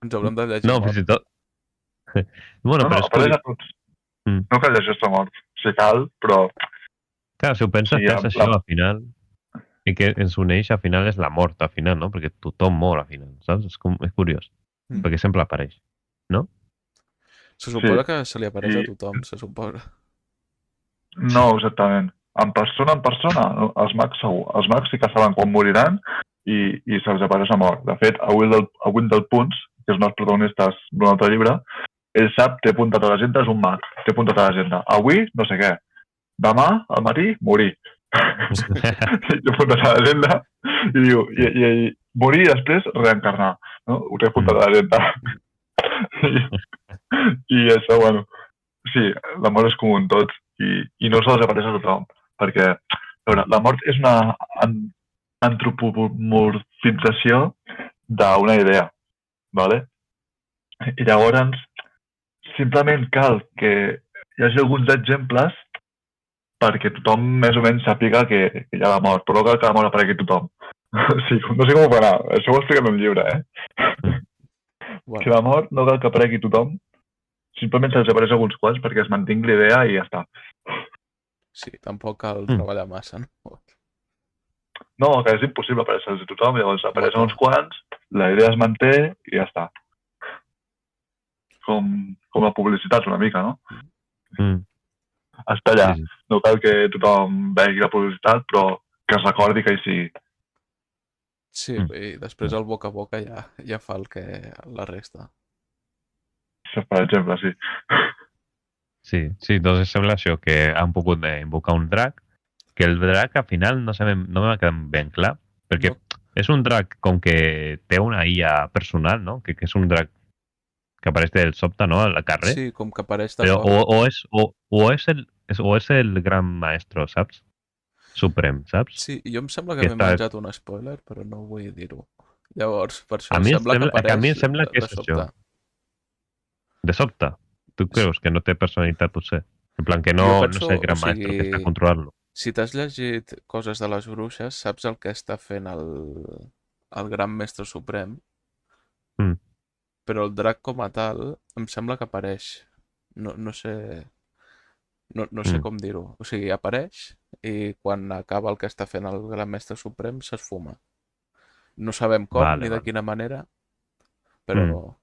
ens haurem de llegir no, mort. fins i tot. Bueno, No, però és apareix curiós. a tots. No cal llegir-se mort. Si cal, però... Clar, si ho penses, Sí, que és això al final, i que ens uneix al final és la mort al final, no? Perquè tothom mor al final, saps? És curiós, perquè sempre apareix, no? Se suposa que se li apareix a tothom, se suposa. No, exactament. En persona, no? Els mags segur. Els mags sí que saben quan moriran i se'ls apareix la mort. De fet, a Wendell Punts, que és un dels protagonistes d'un altre llibre, ell sap, té apuntat a l'agenda, és un mag, té apuntat a l'agenda. Avui, no sé què. Demà, al matí, morir. Té apuntat a l'agenda i diu, i morir i després reencarnar. No? Ho té apuntat a l'agenda. I això, bueno, sí, la mort és comú en tots i no se'ls apareix a tothom, perquè a veure, la mort és una antropomorfització d'una idea, ¿vale? I llavors simplement cal que hi hagi alguns exemples perquè tothom més o menys sàpiga que hi ha la mort, però no cal que la mort aparegui a tothom. Sí, no sé com ho farà, això ho explica en un llibre, Bueno. Que la mort no cal que aparegui a tothom, simplement se'ls apareix alguns quants perquè es mantingui l'idea i ja està. Sí, tampoc cal treballar massa, no? No, que és impossible aparèixer-los a tothom, llavors apareixen uns quants, la idea es manté i ja està. Com la publicitat una mica, no? Està allà. Sí. No cal que tothom vegi la publicitat, però que es recordi que hi sigui. Sí, i després el boca a boca ja fa la resta. Per exemple, sí. Sí, doncs sembla això, que han pogut invocar un drac, que el drac al final no m'ha quedat ben clar, perquè és un drac com que té una IA personal, no? Que és un drac que apareix del sobte, no? A la carrer. Sí, com que apareix de cop. O és el gran maestro, saps? Suprem, saps? Sí, jo em sembla que m'he menjat un spoiler, però no vull dir-ho. Llavors, per això em sembla que apareix a mi em sembla que és això. De sobte? Tu creus que no té personalitat, potser? En plan, que no és el gran maestro que està controlant-lo. Si t'has llegit coses de les bruixes, saps el que està fent el gran mestre suprem, però el drac com a tal em sembla que apareix. No sé com dir-ho. O sigui, apareix i quan acaba el que està fent el gran mestre suprem s'esfuma. No sabem com ni de quina manera, però...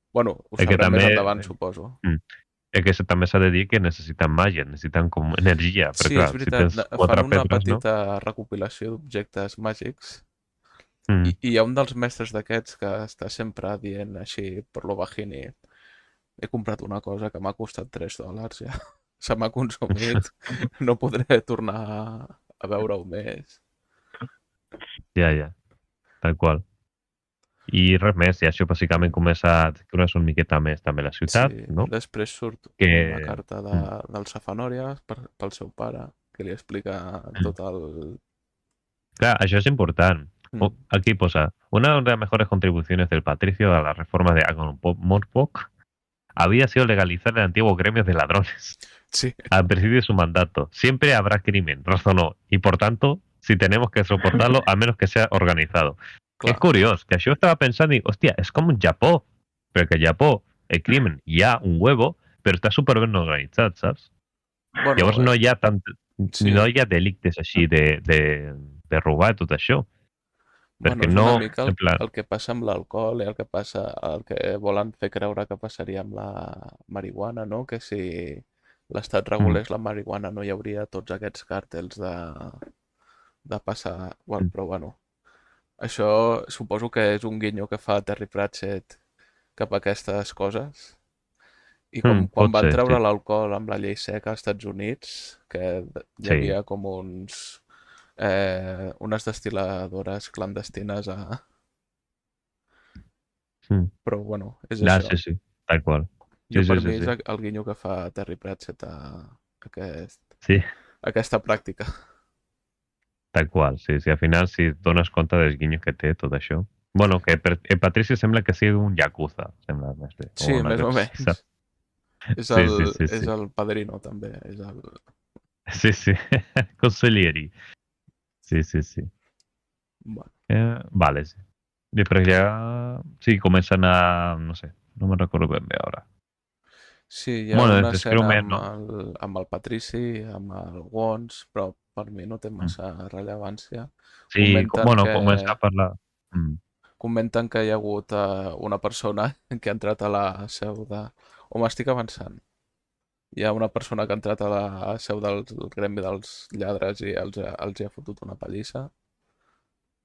Bueno, ho sabrem més endavant, suposo. És que també s'ha de dir que necessiten màgia, necessiten com energia. Sí, és veritat. Fan una petita recopilació d'objectes màgics i hi ha un dels mestres d'aquests que està sempre dient així per lo bajini: he comprat una cosa que m'ha costat $3 ja. Se m'ha consumit, no podré tornar a veure-ho més. Ja, tal qual. I res més, i això bàsicament comença a descriure's una miqueta més també la ciutat, no? Després surt una carta del Safanòria pel seu pare, que li explica tot el... Clar, això és important. Aquí posa, una de las mejores contribuciones del patricio a la reforma de Agon-Morpok había sido legalizar el antiguo gremio de ladrones. Sí. Al presidir su mandato. Siempre habrá crimen, razonó, y por tanto, si tenemos que soportarlo, al menos que sea organizado. Clar. És curiós, que això estava pensant i, hòstia, és com un Japó, perquè al Japó el crimen hi ha un huevo, però està superben organitzat, saps? Bueno, Llavors no hi ha sí. no hi ha delictes així de robar tot això. Bueno, Perquè és no, una mica en plan, el que passa amb l'alcohol i el que volen fer creure que passaria amb la marihuana, no? Que si l'Estat regulés la marihuana no hi hauria tots aquests càrtels de passar... Bueno, però bueno, això suposo que és un guinyo que fa Terry Pratchett cap a aquestes coses. I com quan pot van ser, treure sí. l'alcohol amb la llei seca als Estats Units, que hi Sí. havia com unes destil·ladores clandestines a... Però bueno, és Ah, això. sí, tal qual. Jo Sí, per sí, mi sí, és sí. el guinyo que fa Terry Pratchett a Sí, aquesta pràctica. tal qual. Sí, sí, al final si et dones compte dels guinyos que té tot això. Bueno, que Patrici sembla que sigui un yakuza, sembla més bé. Sí, O una més o cosa així, menys. saps? Sí, sí, sí, És sí. el padrino també. És el... Sí, sí. Consiglieri. Sí, sí, sí. Bueno. Vale, sí. Després ja... Sí, comencen a... No sé, no me'n recordo ben bé ara. Sí, hi ha Bueno, una descriu escena més, no? amb el Patrici, amb el Wons, però per mi no té massa rellevància. Sí, comença a parlar. Comenten que hi ha hagut una persona que ha entrat a la seu de... O m'estic avançant? Hi ha una persona que ha entrat a la seu del gremi dels lladres i els hi ha fotut una pallissa.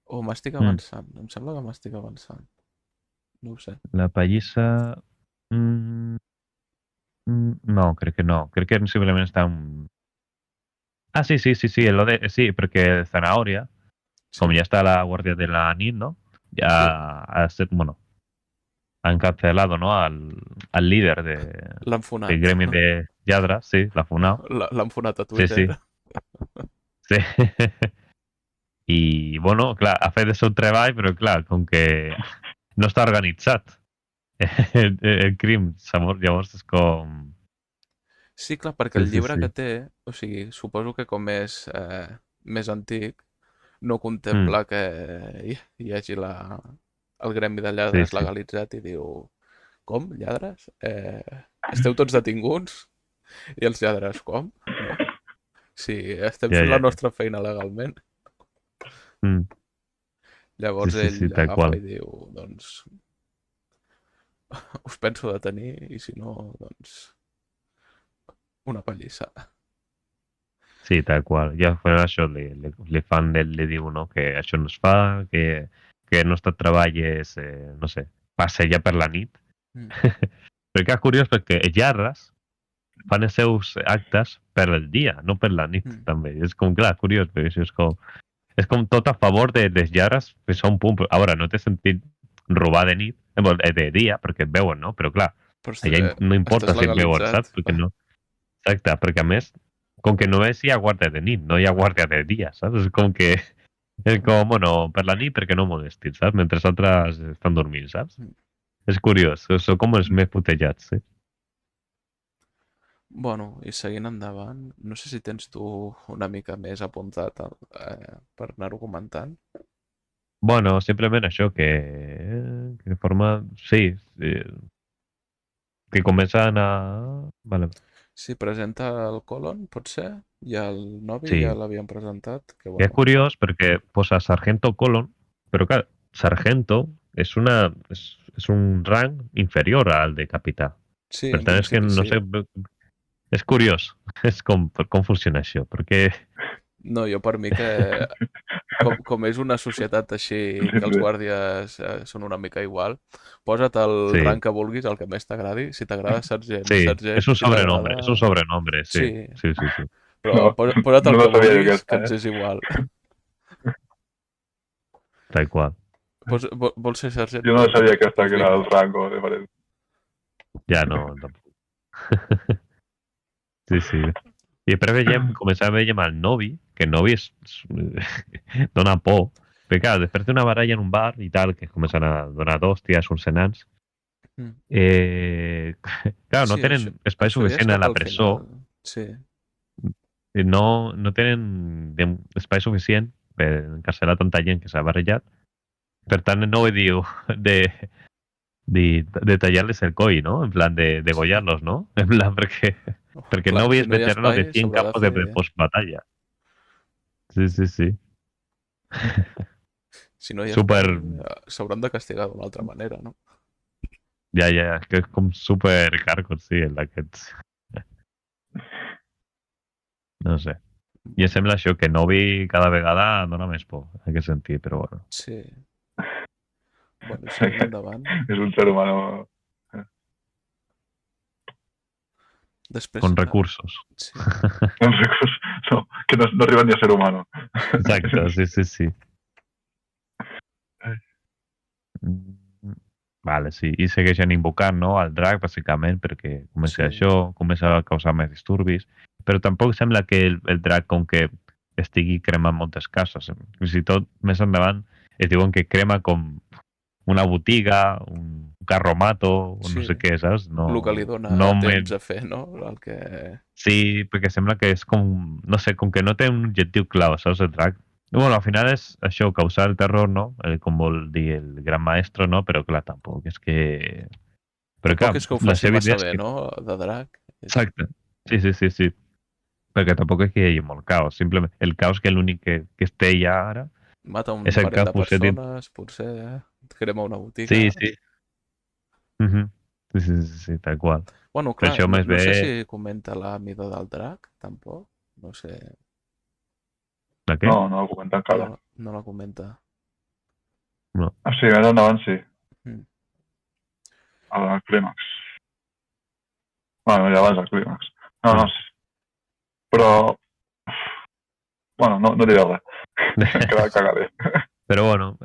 O m'estic avançant? Em sembla que m'estic avançant. No ho sé. La pallissa... no, crec que no. Crec que simplement està... Ah, sí, sí, perquè Zanahòria, com ja està a la guàrdia de la nit, no? Ja ha estat, bueno, han cancelado, ¿no? Al líder L'han fonat. del gremi de lladres, sí, l'ha fonat. L'han fonat a Sí, Twitter. sí. I, bueno, clar, ha fet el seu treball, però clar, com que no està organitzat el crim, llavors és com... Sí, clar, perquè el llibre que té, o sigui, suposo que com és més antic, no contempla que hi hagi el gremi de lladres legalitzat i diu, com, lladres? Esteu tots detinguts? I els lladres, com? No. Sí, estem fent la nostra feina legalment. Llavors ell agafa i diu, doncs, us penso detenir i si no, doncs, una pallissa. Sí, tal qual. Ja per això li fan, li diu, no? Que això no es fa, que el nostre treball és, no sé, passejar per la nit. Perquè és curiós perquè els lladres fan els seus actes per el dia, no per la nit, també. És com, clar, curiós, perquè això és com tot a favor dels lladres fins a un punt. Ara, no té sentit robar de nit, de dia, perquè et veuen, no? Però clar, allà no importa si et veuen, saps? Perquè no... Exacte, perquè a més, com que només hi ha guàrdia de nit, no hi ha guàrdia de dia, saps? És com, bueno, per la nit perquè no molestin, saps? Mentre els altres estan dormint, saps? És curiós, són com els més putejats, sí. Bueno, i seguint endavant, no sé si tens tu una mica més apuntat per anar-ho comentant. Bueno, simplement això, que de forma... Sí, que comencen a... Vale. Sí, presenta el Colon, pot ser? I el Novi ja l'havien presentat. Que, bueno. És curiós perquè posa Sargento Colon, però clar, Sargento és un rang inferior al de capità. Sí, per tant, és que no sé... És curiós, és com funciona això, perquè... No, jo per mi que com és una societat així que els guàrdies són una mica igual, posa't el rang que vulguis, el que més t'agradi. Si t'agrada sergent, sergent. És un sobrenombre, sí. Sí. Però posa't el que vulguis, que ens és igual. Tal qual. Vols ser sergent? Jo no sabia que era el rango diferent. Ja no, tampoc. Sí. I després començar a veure el Novi, que el Novi dona por. Perquè clar, després d'una baralla en un bar i tal, que comencen a donar d'hòsties uns senans, clar, no tenen espai suficient a la presó. Sí. No tenen espai suficient per encarcelar tanta gent que s'ha barrejat. Per tant, el Novi diu de tallarles el coll, ¿no? En plan, de degollarlos, ¿no? En plan, porque Clar, Novi si es no hi ha veterano de espai, 100 s'haurà de campos de fer... post-batalla. Sí, sí, sí. Si no hi ha espai, Súper... s'hauran de castigar d'una altra manera, no? Ja, és que és com super hardcore, sí, el d'aquests. No sé. I em sembla això, que Novi cada vegada dona més por, en aquest sentit, però bueno. Sí. Bueno, i seguint endavant... És un ser humano... Després... Con recursos. Sí. No, que no arriba ni a ser humano. Exacte, sí, sí, sí. Vale, sí. I segueixen invocant, no?, el drac, bàsicament, perquè comença això, comença a causar més disturbis, però tampoc sembla que el drac, com que estigui cremant moltes cases. Fins i tot, més endavant, es diuen que crema com una botiga, un carromato, o no sé què, saps? No, El que li dona no temps a fer, no? El que... Sí, perquè sembla que és com, no sé, com que no té un objectiu clau, saps, el drac. Bueno, al final és això, causar el terror, no? Com vol dir el gran maestro, no? Però clar, tampoc és que... Però Tampoc clar, és que ho la faci seva massa idea és bé, que... no? De drac. Exacte. Sí, sí, sí, sí. Perquè tampoc és que hi hagi molt caos. Simplement, el caos que l'únic que es té ja ara Mata un és el parell caos de potser dins... persones, potser crema una botiga... Sí, sí. Sí, sí, sí, sí, tal qual. Bueno, Per clar, això no, més no bé... sé si comenta la mida del drac, tampoc. No sé. De què? No, no ho comenta encara. No la comenta. No. Ah, sí, més endavant sí. Mm. Al clímax. Bueno, ja vas al clímax. No, no, sí. Però... Bueno, no diré res. Que cagaré. Però bueno,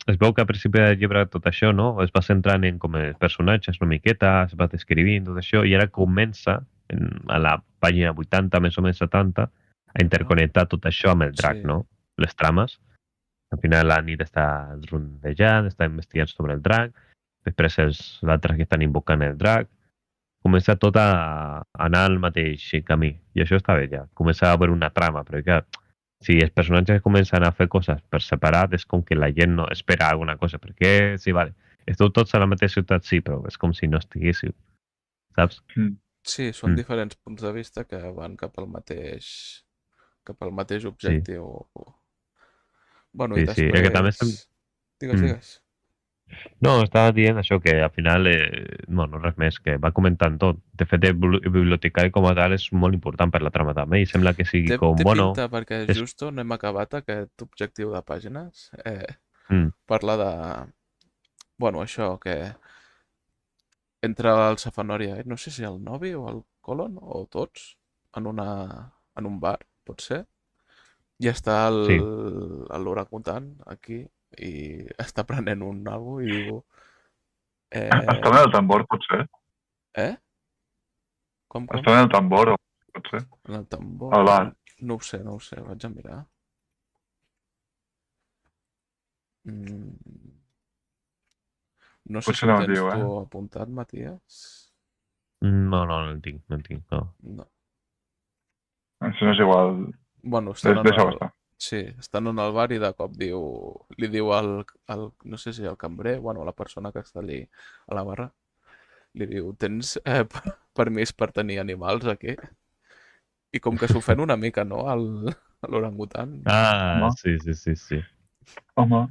es veu que al principi del llibre tot això, no? Es va centrant en com els personatges una miqueta, es va descrivint tot això, i ara comença, a la pàgina 80, més o menys 70, a interconnectar tot això amb el drac, Sí. no? Les trames. Al final la nit està rondejant, està investigant sobre el drac, després els altres que estan invocant el drac, comença tot a anar al mateix camí. I això està bé ja. Comença a haver una trama, però clar, si els personatges comencen a fer coses per separat, és com que la gent no espera alguna cosa. Perquè, sí, vale, esteu tots a la mateixa ciutat, sí, però és com si no estiguéssiu, saps? Sí, són diferents punts de vista que van cap al mateix objectiu. Bueno, sí, i sí. després... Que també Digues. No, estava dient això, que al final, no res més, que va comentant tot. De fet, el bibliotecari com a tal és molt important per la trama també, i sembla que sigui Té bueno... pinta, perquè justo no hem acabat aquest objectiu de pàgines. Parla de... Bueno, això, que entra el Safanòria, no sé si el Novi o el Colon, o tots, en un bar, pot ser, i està l'orangutan aquí, i està prenent un algo i diu... Està en el tambor, potser? Com? Està en el tambor, potser? En el tambor? Al bar. No ho sé, vaig a mirar. No sé si ho tens tu apuntat, Matías. No el tinc, no. Això no és igual. Bueno, estan en el bar i de cop li diu no sé si el cambrer, bueno, la persona que està allí a la barra, li diu, tens permís per tenir animals aquí? I com que s'ofèn una mica, no?, l'orangutan. Ah, sí. Home.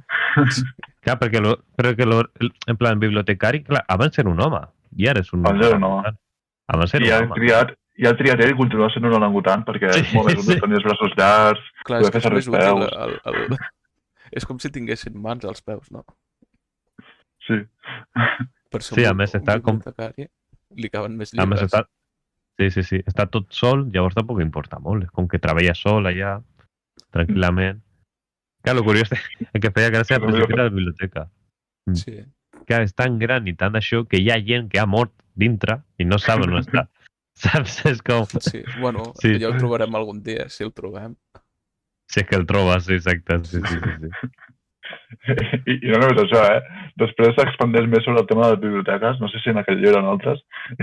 Clar, perquè en plan, bibliotecari, clar, abans era un home, i ara és un orangutan. Abans era un home. I ha triat ell i continua sent un orangutan perquè és molt més útil tenir els braços llargs, clar, és que és més útil. És com si tinguessin mans als peus, no? Sí. Per ser un bibliotecari li caben més llibres. Sí. Està tot sol, llavors tampoc importa molt. És com que treballa sol allà, tranquil·lament. Clar, el curiós és que feia gràcia al principi de la biblioteca. Sí. Clar, és tan gran i tant d'això que hi ha gent que ha mort dintre i no saben on està. Saps? És com... Sí, bueno, ja ho trobarem algun dia, si el trobem. Si és que el trobes, exacte. Sí. I no només això, Després s'expandeix més sobre el tema de les biblioteques, no sé si en aquell llibre o en altres, i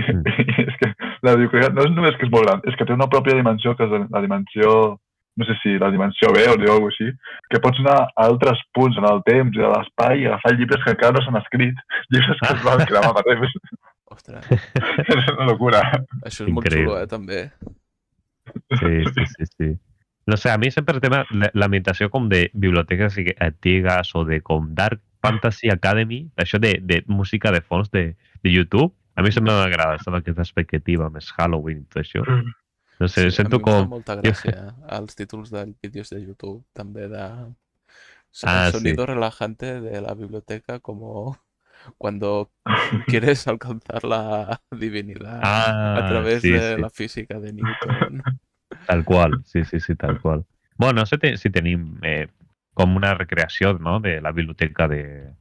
és que la biblioteca no és només que és molt gran, és que té una pròpia dimensió, que és la dimensió no sé si la dimensió B o alguna cosa així, que pots anar a altres punts en el temps i a l'espai i agafar llibres que encara no s'han escrit, llibres que es van cremar per temps. Ostres. És una locura. Això és molt xulo, també. Sí. No sé, a mí siempre el tema, la ambientació com de bibliotecas antigues o de com Dark Fantasy Academy, això de música de fons de YouTube, a mi sempre m'agrada, amb aquesta perspectiva més Halloween i tot això. No sé, sento com... A mi em fa molta gràcia els títols de vídeos de YouTube, també de... El sonido relajante de la biblioteca, como cuando quieres alcanzar la divinidad a través de la física de Newton. Tal qual, sí, tal qual. Bueno, no sé si tenim com una recreació, no?, de la biblioteca de...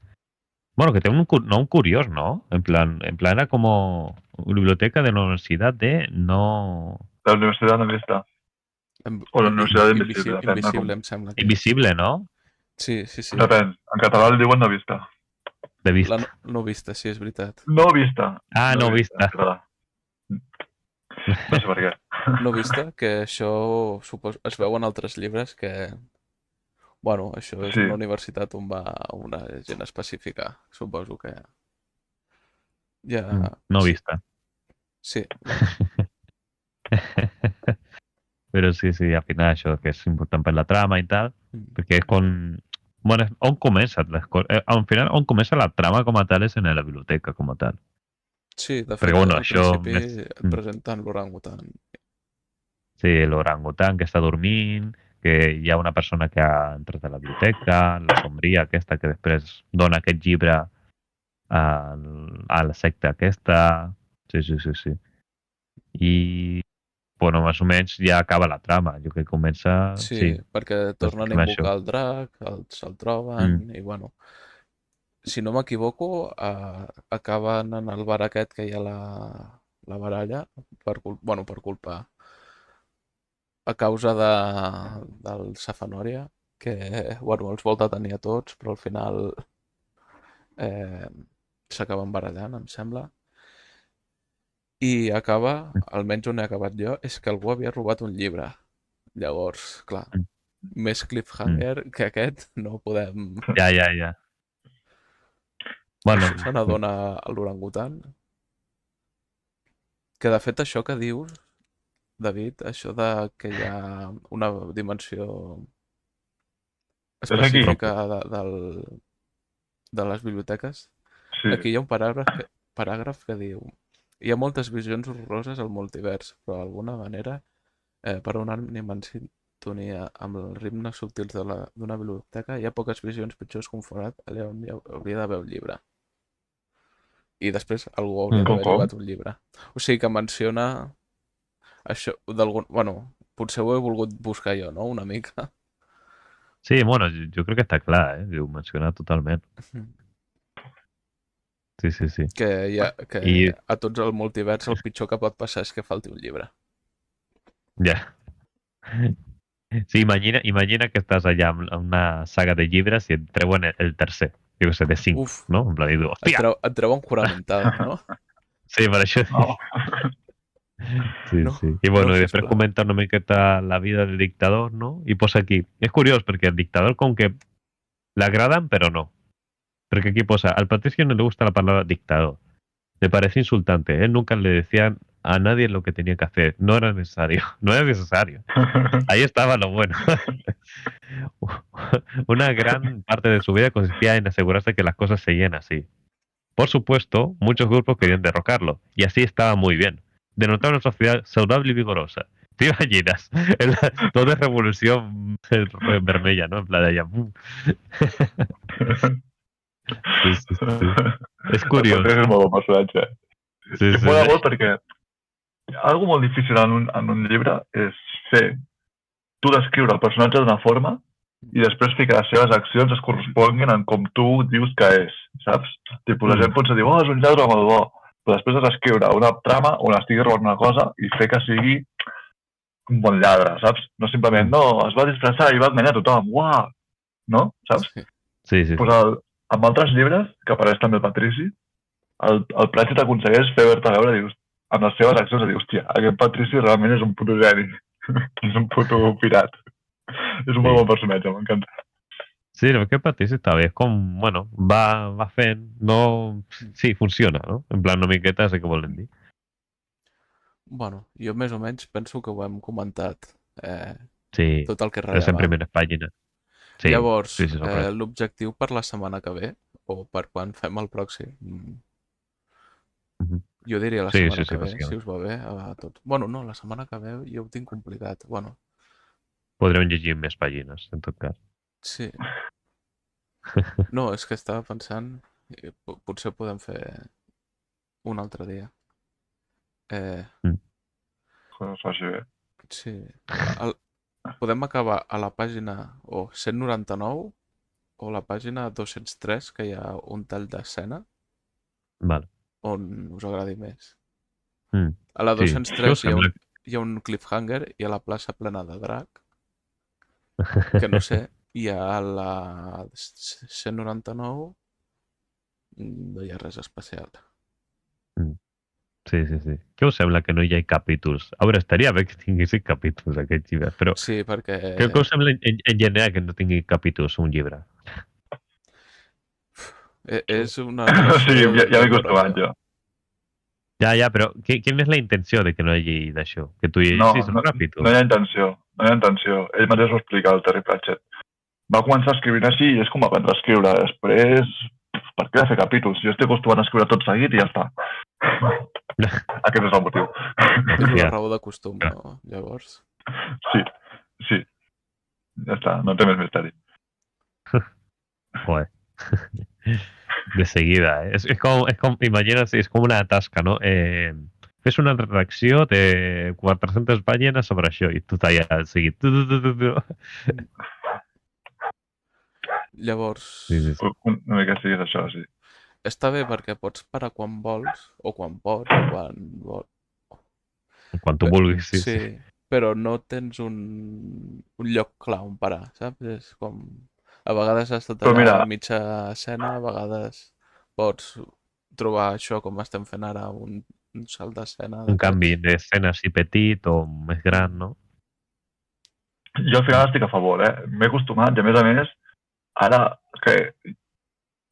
Bueno, que té un curiós, ¿no? En plan era como biblioteca de la universidad de no... La universitat no vista. O la universitat invisible. Invisible, em sembla. Invisible, no? Sí. Depèn. En català el diuen no vista. De vista. La no vista, sí, és veritat. No vista. No vista. No sé per què. No vista, que això es veu en altres llibres que... Bueno, això és una universitat on va una gent específica, suposo que... Ja... No vista. Sí. Però sí, al final això que és important per la trama i tal, perquè és quan... Bueno, on comença les coses? Al final, on comença la trama com a tal és en la biblioteca com a tal. Sí, de fet, al principi et presenten l'orangutan. Sí, l'orangutan que està dormint, que hi ha una persona que ha entrat a la biblioteca, la sombria aquesta que després dona aquest llibre a la secta aquesta... Sí. I, bueno, més o menys ja acaba la trama. Jo crec que comença... Sí, perquè tornen a invocar el drac, se'l troben, i bueno... Si no m'equivoco, acaben en el bar aquest que hi ha la baralla, per culpa... A causa del Safanòria, que, bueno, els vol detenir a tots, però al final s'acaben barallant, em sembla. I acaba, almenys on he acabat jo, és que algú havia robat un llibre. Llavors, clar, més cliffhanger que aquest no podem... Ja. Bueno, això se n'adona a l'orangutan. Que de fet això que dius, David, això de que hi ha una dimensió específica de les biblioteques, aquí hi ha un paràgraf que diu: hi ha moltes visions horroroses al multivers, però d'alguna manera, per un ànima en sintonia amb els ritmes subtils d'una biblioteca, hi ha poques visions pitjors que un forat allà on hi hauria d'haver un llibre. I després algú hauria d'haver llogat un llibre. O sigui que menciona això d'algun... Bueno, potser ho he volgut buscar jo, no? Una mica. Sí, bueno, jo crec que està clar, ho menciona totalment. Sí. Que a tots el multivers el pitjor que pot passar és que falti un llibre. Ja. Sí, imagina que estàs allà en una saga de llibres i et treuen el tercer. Jo sé, de 5, no? En plan, diu, hòstia! Et treuen juramentada, no? Sí, per això. Sí. I bueno, després comenta una miqueta la vida del dictador, ¿no? Y posa aquí. Es curioso porque el dictador con que le agradan, pero no. Porque aquí posa, al Patricio no le gusta la palabra dictador. Le parece insultante. Él nunca le decía a nadie lo que tenía que hacer. No era necesario. Ahí estaba lo bueno. Una gran parte de su vida consistía en asegurarse que las cosas seguían así. Por supuesto, muchos grupos querían derrocarlo. Y así estaba muy bien. Denotar una sociedad saludable y vigorosa. ¿Te imaginas? Todo es revolución vermella, ¿no? En plan de allá. Sí. És curiós. És molt bon personatge. Sí. Mola molt perquè algo molt difícil en un llibre és fer tu descriure el personatge d'una forma i després fer que les seves accions es corresponguin amb com tu dius que és, saps? Tipo, la gent potser diu, és un lladre molt bo, però després has d'escriure una trama on estigui robant una cosa i fer que sigui un bon lladre, saps? No simplement, no, es va disfressar i va enganyar tothom, uah! No? Saps? Sí. Pues amb altres llibres, que apareix també el Patrici, el Pratchett aconsegueix fer veure dius, amb les seves accions, de dir, hòstia, aquest Patrici realment és un puto geni. És un puto pirat. És un molt bon personatge, m'encanta. Sí, el que Patís està bé. És com, bueno, va fent, no... Sí, funciona, no? En plan, una miqueta sé què volen dir. Bueno, jo més o menys penso que ho hem comentat Sí, tot el que és és en rellevant. primeres pàgines. Sí, Llavors, sí, sobre. l'objectiu per la setmana que ve, o per quan fem el pròxim, jo diria la Sí, setmana sí, que ve, si bàsicament. us va bé a tots. Bueno, no, la setmana que ve jo ho tinc complicat. Bueno, Podrem llegir més pàgines, en tot cas. sí. No, és que estava pensant, potser podem fer un altre dia. Que es faci bé. Sí. Podem acabar a la pàgina o 199 o la pàgina 203, que hi ha un tall d'escena, Vale. on us agradi més. Mm. A la Sí, 203 jo sembla... hi ha un cliffhanger i a la plaça plena de drac, que no sé, i a la 199 no hi ha res especial. Sí, sí, sí. Què us sembla que no hi ha capítols? A veure, estaria bé que tinguessin capítols aquests llibres, però Sí, perquè... què us sembla en general que no tingui capítols un llibre? És una relació Sí, ja m'he d'amor, acostumat, allò. jo. Ja, però quina és la intenció de que no hi hagi d'això? Que tu No, llegeixis un no capítol? hi ha intenció. No hi ha intenció. Ell mateix ho explica, el Terry Pratchett. Va començar escrivint així i és com va aprendre a escriure. Després, per què fer capítols? Jo estic acostumat a escriure tot seguit i ja està. Aquest és el motiu. És una Ja. raó de costum, Ja. no? Llavors... Sí. Ja està, no té més misteri. Joder. De seguida, eh? És com, imagina't, és com una tasca, no? Fes una redacció de 400 pàgines sobre això i tu t'has seguit. Llavors... Sí, sí, sí. Una mica sí, és això, sí. Està bé perquè pots parar quan vols, o quan pots, o quan vols. Quan tu vulguis, sí, Sí, sí. però no tens un lloc clar on parar, saps? És com... A vegades has de Però tallar mira, a mitja escena, a vegades pots trobar això com estem fent ara, un salt d'escena Un canvi d'aquests. d'escena així petit o més gran, no? jo al final estic a favor, M'he acostumat i a més, ara que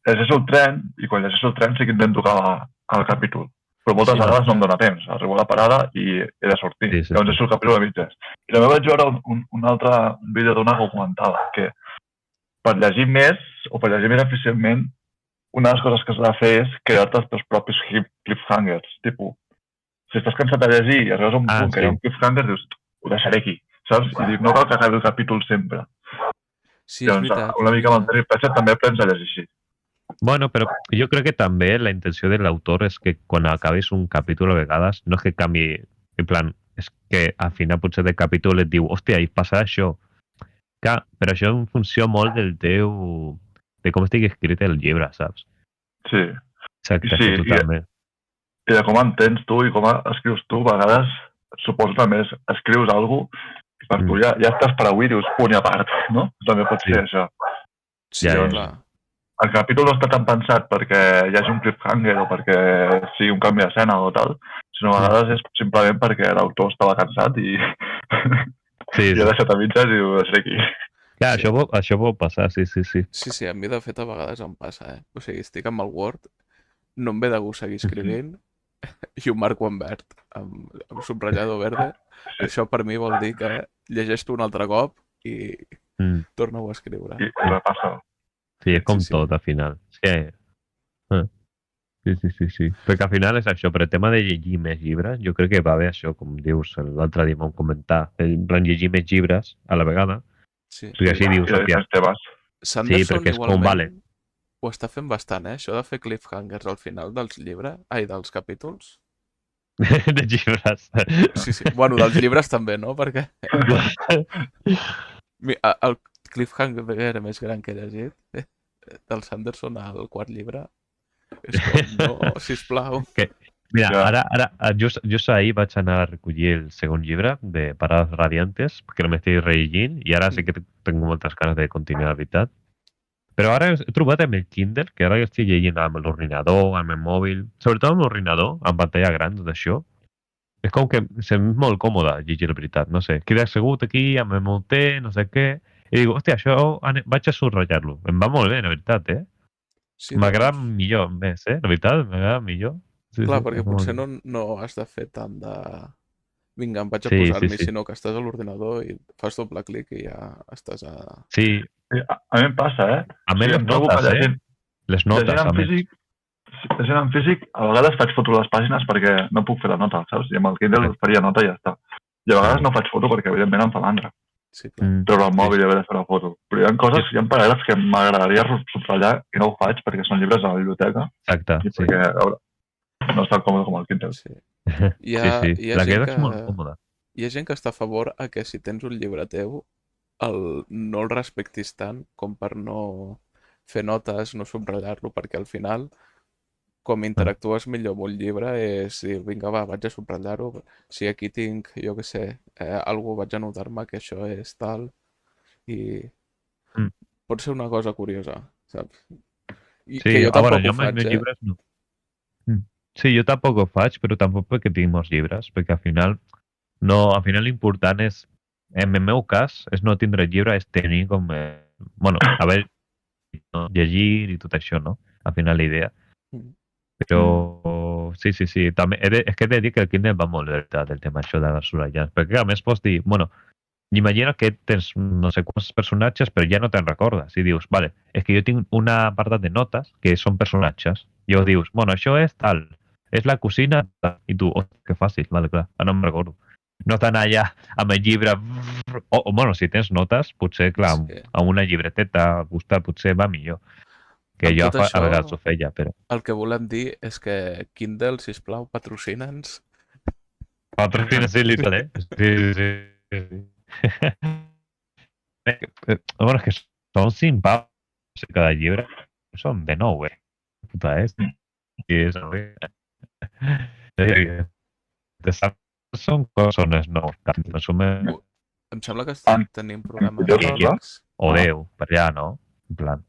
llegeixo el tren i quan llegeixo el tren sí que intento acabar el capítol. Però moltes Sí, vegades no perquè... em dóna temps. Arribo a la parada i he de sortir. Sí, sí, Llavors sí. deixo el capítol a mitges. I també vaig veure un altre vídeo d'una que ho comentava, que per llegir més o per llegir més eficientment, una de les coses que s'ha de fer és crear-te els teus propis cliffhangers. Tipus, si estàs cansat de llegir i arribes a un punt que hi ha un cliffhanger, dius, ho deixaré aquí, saps? I dius, no cal que acabi el capítol sempre. Sí, és Llavors, veritat, una és mica amb el veritat. Terry Pratchett també aprens a llegir així. Bueno, però jo crec que també la intenció de l'autor és que quan acabis un capítol a vegades no és que canvi, en plan, és que al final potser del capítol et diu, hòstia, i passarà això. Clar, però això en funció molt del teu... de com estigui escrit el llibre, saps? Sí. Exacte, Sí, això totalment. I de com entens tu i com escrius tu, a vegades suposo també escrius alguna cosa i per tu ja estàs per avui i dius punt i a part, no? També pot ser això. Sí, Ja, clar. El capítol no està tan pensat perquè hi hagi un cliffhanger o perquè sigui un canvi d'escena o tal, sinó a vegades és simplement perquè l'autor estava cansat i Sí, i ha deixat a mitges i ho deixaré aquí. clar, Sí. això pot passar, sí. Sí, a mi de fet a vegades em passa, O sigui, estic amb el Word, no em ve de gust seguir escrivint i ho marco en verd, amb subratllador verde. Això per mi vol dir que llegeix-te un altre cop i torna-ho a escriure. I repassa. Sí, és com Sí. tot, al final. Sí. Perquè al final és això, però el tema de llegir més llibres, jo crec que va bé això, com dius l'altre dia vam comentar, en plan llegir més llibres a la vegada, Sí. perquè així dius, I hòstia, les teves. Sanderson perquè és com, igualment vale. ho està fent bastant, Això de fer cliffhangers al final dels llibres, dels capítols. de llibres. Sí. Bueno, dels llibres també, no? Perquè el cliffhanger més gran que he llegit del Sanderson al quart llibre és com, no, sisplau. Mira, ara just ahir vaig anar a recollir el segon llibre de Parades Radiantes, perquè no m'estic rellegint, i ara sí que tinc moltes ganes de continuar, la veritat. Però ara he trobat amb el Kindle, que ara jo estic llegint amb l'ordinador, amb el mòbil, sobretot amb l'ordinador, amb pantalla gran, tot això, És com que sent molt còmode llegir la veritat, no sé. Queda assegut aquí, amb el meu té, no sé què, i dic, hòstia, això vaig a subratllar-lo. Em va molt bé, la veritat, eh? Sí, M'agrada doncs... millor, més, la veritat, m'agrada millor. Sí, Clar, sí, perquè és molt... potser no has de fer tant de... Vinga, em vaig a Sí, sí, posar-m'hi, sí. sinó que estàs a l'ordinador i fas doble clic i ja estàs a... Sí, A mi em passa, a O més sigui, les em trobo que notes, les llegint notes, en a més. físic, llegint en físic, a vegades faig foto a les pàgines perquè no puc fer la nota, saps? I amb el Kindle Exacte. faria nota i ja està. I a vegades Sí. no faig foto perquè, evidentment, em fa mandra Sí, clar. treure el Sí. mòbil i haver de fer la foto. Però hi ha coses, hi ha paràgrafs que m'agradaria subratllar i no ho faig perquè són llibres de la biblioteca Exacte, i sí. perquè, a veure, no és tan còmode com el Kindle. Sí. Sí, sí. Hi ha La gent queda que... és molt còmoda. Hi ha gent que està a favor a que si tens un llibre teu no el respectis tant com per no fer notes, no subratllar-lo, perquè al final, com interactues millor amb un llibre, és dir, vinga, va, vaig a subratllar-ho. Si aquí tinc, jo què sé, algú vaig a anotar-me que això és tal, i Mm. pot ser una cosa curiosa, saps? I Sí, que jo a veure, tampoc jo ho amb els faig, meus llibres no. Sí, jo tampoc ho faig, però tampoc perquè tinc molts llibres, perquè al final l'important és, en el meu cas, és no tindre llibre, és tenir com, bueno, haver no? Llegir i tot això, no? Al final la idea. Mm. Però sí, també és que he de dir que el Kindle va molt bé, la veritat, el tema això de les subratllar, perquè a més pots dir, bueno, imagina que tens no sé quants personatges, però ja no te'n recordes. I dius, vale, és que jo tinc una apartat de notes que són personatges. I ho dius, bueno, això és tal, és la cosina, tal. I tu, oh, que fàcil, vale, clar, ara no me'n recordo. No t'anar allà amb el llibre... O, bueno, si tens notes, potser, clar, Sí. amb una llibreteta al costat potser va millor. Que Amb jo tot això, a vegades ho feia, però... el que volem dir és que Kindle, sisplau, patrocina'ns. Patrocina sí, literal, sí. Bueno, és que són 5 pavos cada llibre. Són de 9, Puta, I és de són coses nous. Em sembla que estic tenint problemes Jo tècnics. O 10, per allà, no? En plan...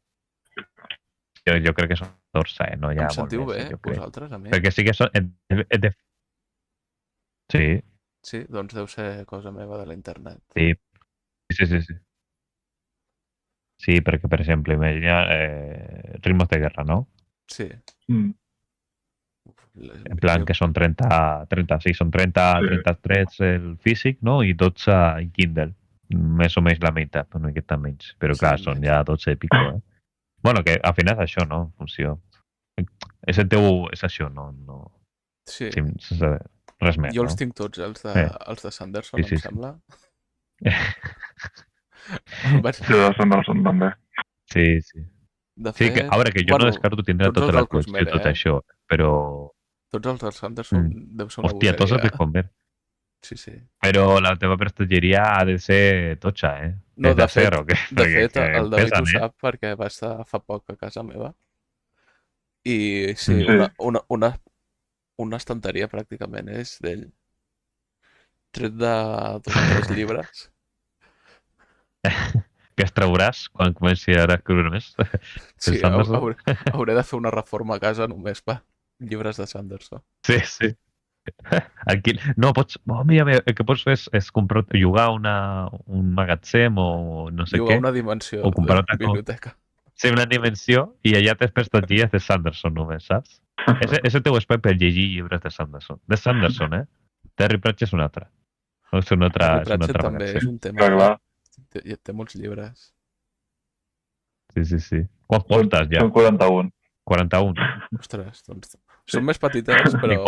Jo crec que són 14, no? Ja Em molt sentiu més, bé, jo crec. vosaltres, a mi? Perquè sí que són... Sí, Sí, doncs deu ser cosa meva de la internet. sí. Sí, perquè, per exemple, imagina Ritmos de Guerra, no? Sí. En plan que són 30, sí, són 30, Sí. 33 el físic, no? I 12 en Kindle. Més o menys la meitat, una miqueta menys. Però clar, Sí, són menys. ja 12 i pico, Bueno, que al final és això, no? En funció. És el teu... És això, no? Sí. Sense res més, Jo els no? tinc tots, els de Sanderson, Sí, em sembla. El vaig... Sí, de Sanderson també. Sí. De Sí, fet, que, a veure, que jo no descarto tindre tots tota els la del col·lecció Cosmere, i tot això, però... Tots els del Sanderson deu ser una Hòstia, tots els bogeria. Discomber. Sí. Però la teva prestatgeria ha de ser totxa, No, És d'acer o què? de fet, que el David pesen, ho sap perquè va estar fa poc a casa meva. I sí, Mm. una estanteria pràcticament és d'ell. Tret de 2 o 3 llibres. Que es trauràs quan comenci ara a escriure més? Sí, Sanderson? hauré de fer una reforma a casa només per llibres de Sanderson. Sí. Aquí, no, pots... Oh, mira, el que pots fer és comprar, llogar un magatzem o no sé Llogar què. una dimensió O comprar de biblioteca. Sí, una dimensió i allà tens prestatgeries de Sanderson només, saps? És el teu espai per llegir llibres de Sanderson. De Sanderson, Terry Pratchett és un altre. És un altre, Terry és un Pratchett altre també magatzem. és un tema. Clar. Té molts llibres. Sí. Quants portes ja? Són 41. 41. Ostres, doncs... Són més petitets, però...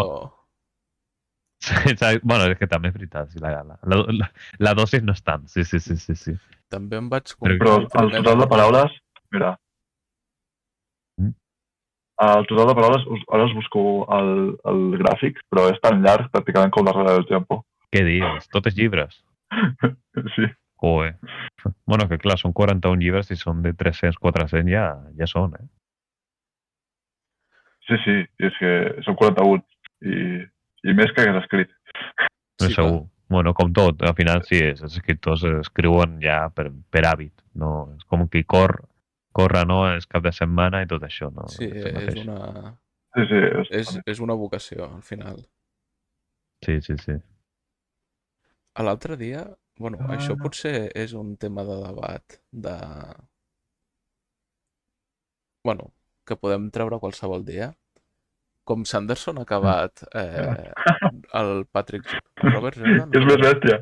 Bueno, és que també és veritat. Sí, la dosis no és tant. Sí. També em vaig Però comprar el total de paraules... Mira. El total de paraules, ara us busco el gràfic, però és tan llarg pràcticament com la Rueda del Tiempo. Què dius? Tots els llibres? Sí. Joder. Bueno, que clar, són 41 llibres i són de 300, 400 ja són, Sí, i és que són 41 i més que hagués escrit. No Sí, segur. Bueno, com tot, al final sí, els escriptors escriuen ja per hàbit, no? És com qui corre, no? És cap de setmana i tot això, no? Sí, és el mateix. una... Sí, És una vocació, al final. Sí. L'altre dia, bueno, això potser és un tema de debat bueno, que podem treure qualsevol dia. Com Sanderson ha acabat el Robert Jordan? És més bèstia.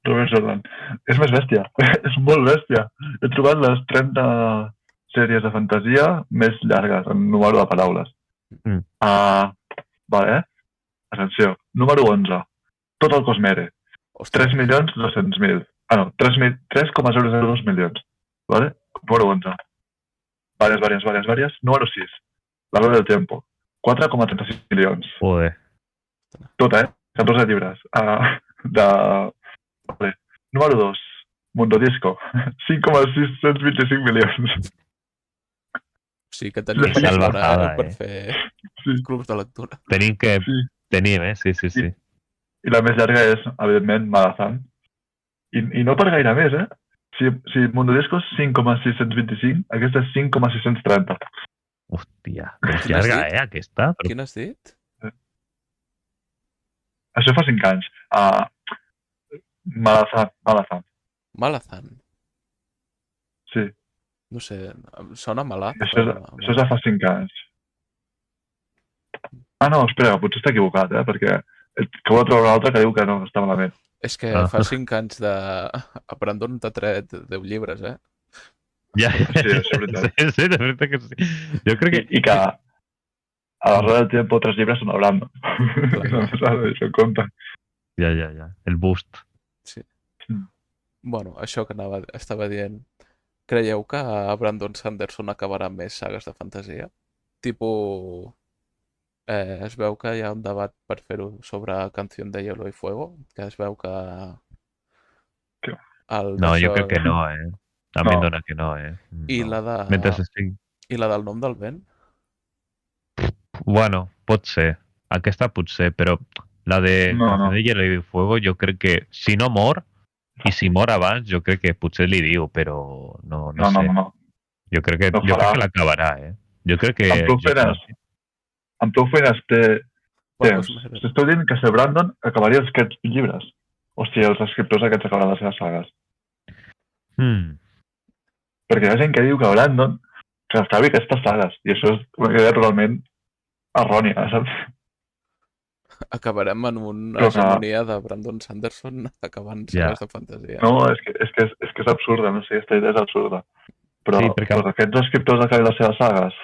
Robert Jordan. És més bèstia. És molt bèstia. He trobat les 30 sèries de fantasia més llargues en número de paraules. Vale, atenció. Número 11. Tot el Cosmere. 3.200.000. No, 3,002 milions. Vale? Número 11. Varias. Número 6. La Rueda del Tiempo. 4,36 milions. Joder. Tot, 14 llibres. Vale. Número 2. Mundo Disco. 5,625 milions. Sí, que tenim que explorar per fer clubs de lectura. Tenim, sí. I la més llarga és, evidentment, Malazan. I no per gaire més, Si Mundo Disco és 5,625, aquesta és 5,630. Hòstia, és llarga, aquesta? Quin has dit? Això fa 5 anys. Malazan. Sí. No sé, sona malat. Això és de fa 5 anys. No, espera, potser està equivocat, perquè acabo de trobar una altra que diu que no, està malament. És que fa 5 anys de... Brandon t'ha tret 10 llibres, Ja, sí, és veritat. Sí, de veritat que sí. Jo crec que... I que a la Rueda del Tiempo 3 llibres són a Brandon. Això compta. Ja. El boost. Sí. Bueno, això que estava dient. Creieu que Brandon Sanderson acabarà més sagues de fantasia? Es veu que hi ha un debat per fer-ho sobre Canción de Hielo y Fuego, que es veu que... No, jo crec que no, A mi em dona que no, I la del Nom del Vent? Bueno, pot ser. Aquesta potser, però la de Canción de Hielo y Fuego jo crec que si no mor, i si mor abans, jo crec que potser li diu, però no sé. No. Jo crec que l'acabarà, Jo crec que... Amb prou feines té temps. T'estic dient que si Brandon acabaria aquests llibres. O sigui, els escriptors aquests acabaran les seves sagues. Perquè hi ha gent que diu que Brandon que està bé aquestes sagues. I això és una idea totalment errònia, saps? Acabarem en una hegemonia de Brandon Sanderson acabant sagues de fantasia. No, és que és absurda, no sé, aquesta idea és absurda. Però aquests escriptors acaben les seves sagues,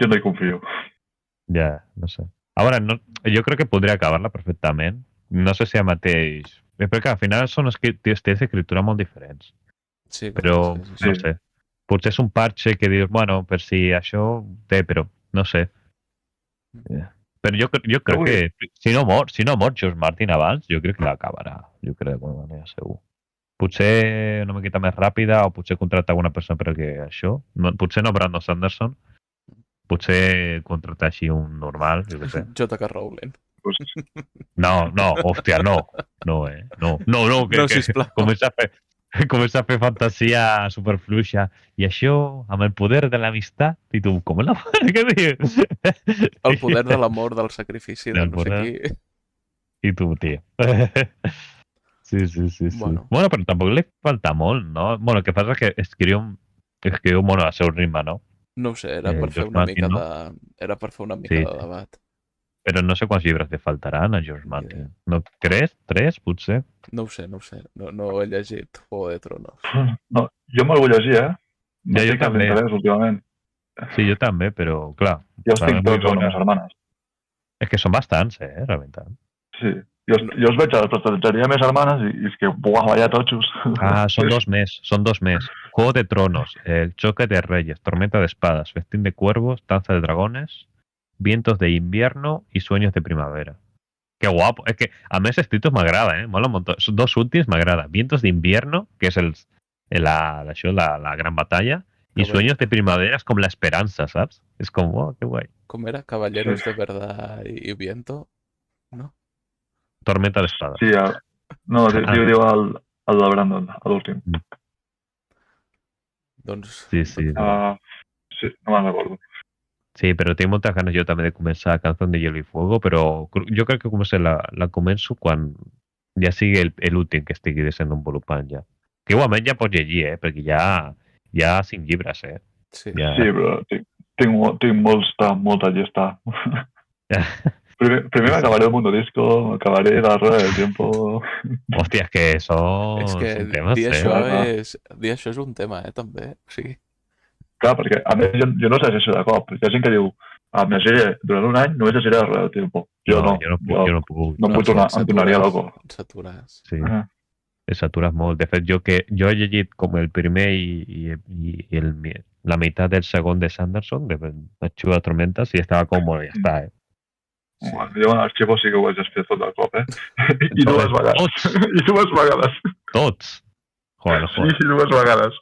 jo no hi confio. Ja, no sé. Ara, jo crec que podria acabar-la perfectament. No sé si el mateix... Perquè al final són estils d'escriptura molt diferents. Sí, però, no sé. Potser és un parche que dius, bueno, per si això té, però no sé. Però jo crec que si no mor George Martin abans, jo crec que l'acabarà. Jo crec de alguna manera, segur. Potser una miqueta més ràpida o potser contractar alguna persona perquè això. Potser no Brandon Sanderson. Potser contractar així un normal, jo què sé. J.K. Rowling. No, hòstia, no. No, sisplau. Comença a fer fantasia superfluixa. I això, amb el poder de l'amistat, i tu, com la què dius? El poder de l'amor, del sacrifici, de no sé qui. I tu, tio. Sí. Bueno, però tampoc li falta molt, no? Bueno, el que passa és que escriu molt al seu ritme, no? No ho sé, era per fer una mica de debat. Però no sé quants llibres li faltaran a George Martin. No, 3, potser? No ho sé. No he llegit Juego de Tronos. No, jo me'l vull llegir, No jo també. Últimament. Sí, jo també, però clar. Jo els tinc tots amb les germanes. És que són bastants, realment. Sí. Jo els veig a la prestatgeria de mes hermanes i és que, vaya totxos. Són dos més. Juego de Tronos, El choque de reyes, Tormenta de espadas, Festín de cuervos, Danza de dragones, Vientos de invierno y Sueños de primavera. Que guapo. És que, a més, escritos m'agrada, Mola un montón. Dos últims m'agrada. Vientos de invierno, que és la gran batalla, i Sueños de primavera és com l'esperança, saps? És com, que guai. Com era? Caballeros de verdad y viento? No? Tormenta de espadas. Sí, diu el de Brandon, l'últim. Doncs... Sí. Sí, no me'n recordo. Sí, pero tinc moltes ganes jo també de començar Canción de Hielo y Fuego, però jo crec que la començo quan ja sigui l'últim que estigui desenvolupant ja. Que igualment ja pots llegir, perquè hi ha 5 llibres, Sí, Ja. Sí, però tinc molta llista. Primer m'acabaré el Mundo Disco, m'acabaré la Rueda del Tiempo... Hòstia, és que són temes, dir això és un tema, també. O sigui... Clar, perquè a més jo no llegeixo de cop. Hi ha gent que diu, em llegiré durant un any, només llegiré la Rueda del Tiempo. Jo no. Jo no puc. No em puc tornar, em tornaria loco. Satures. Sí. Te satures molt. De fet, jo he llegit com el primer i la meitat del segon de Sanderson, de Xuga de Tormentas, i estava com, bueno, ja està, Sí. Jo en Arxivo sí que ho vaig fer tot de cop, I dues vegades. Tots? Joder. Sí, 2 vegades.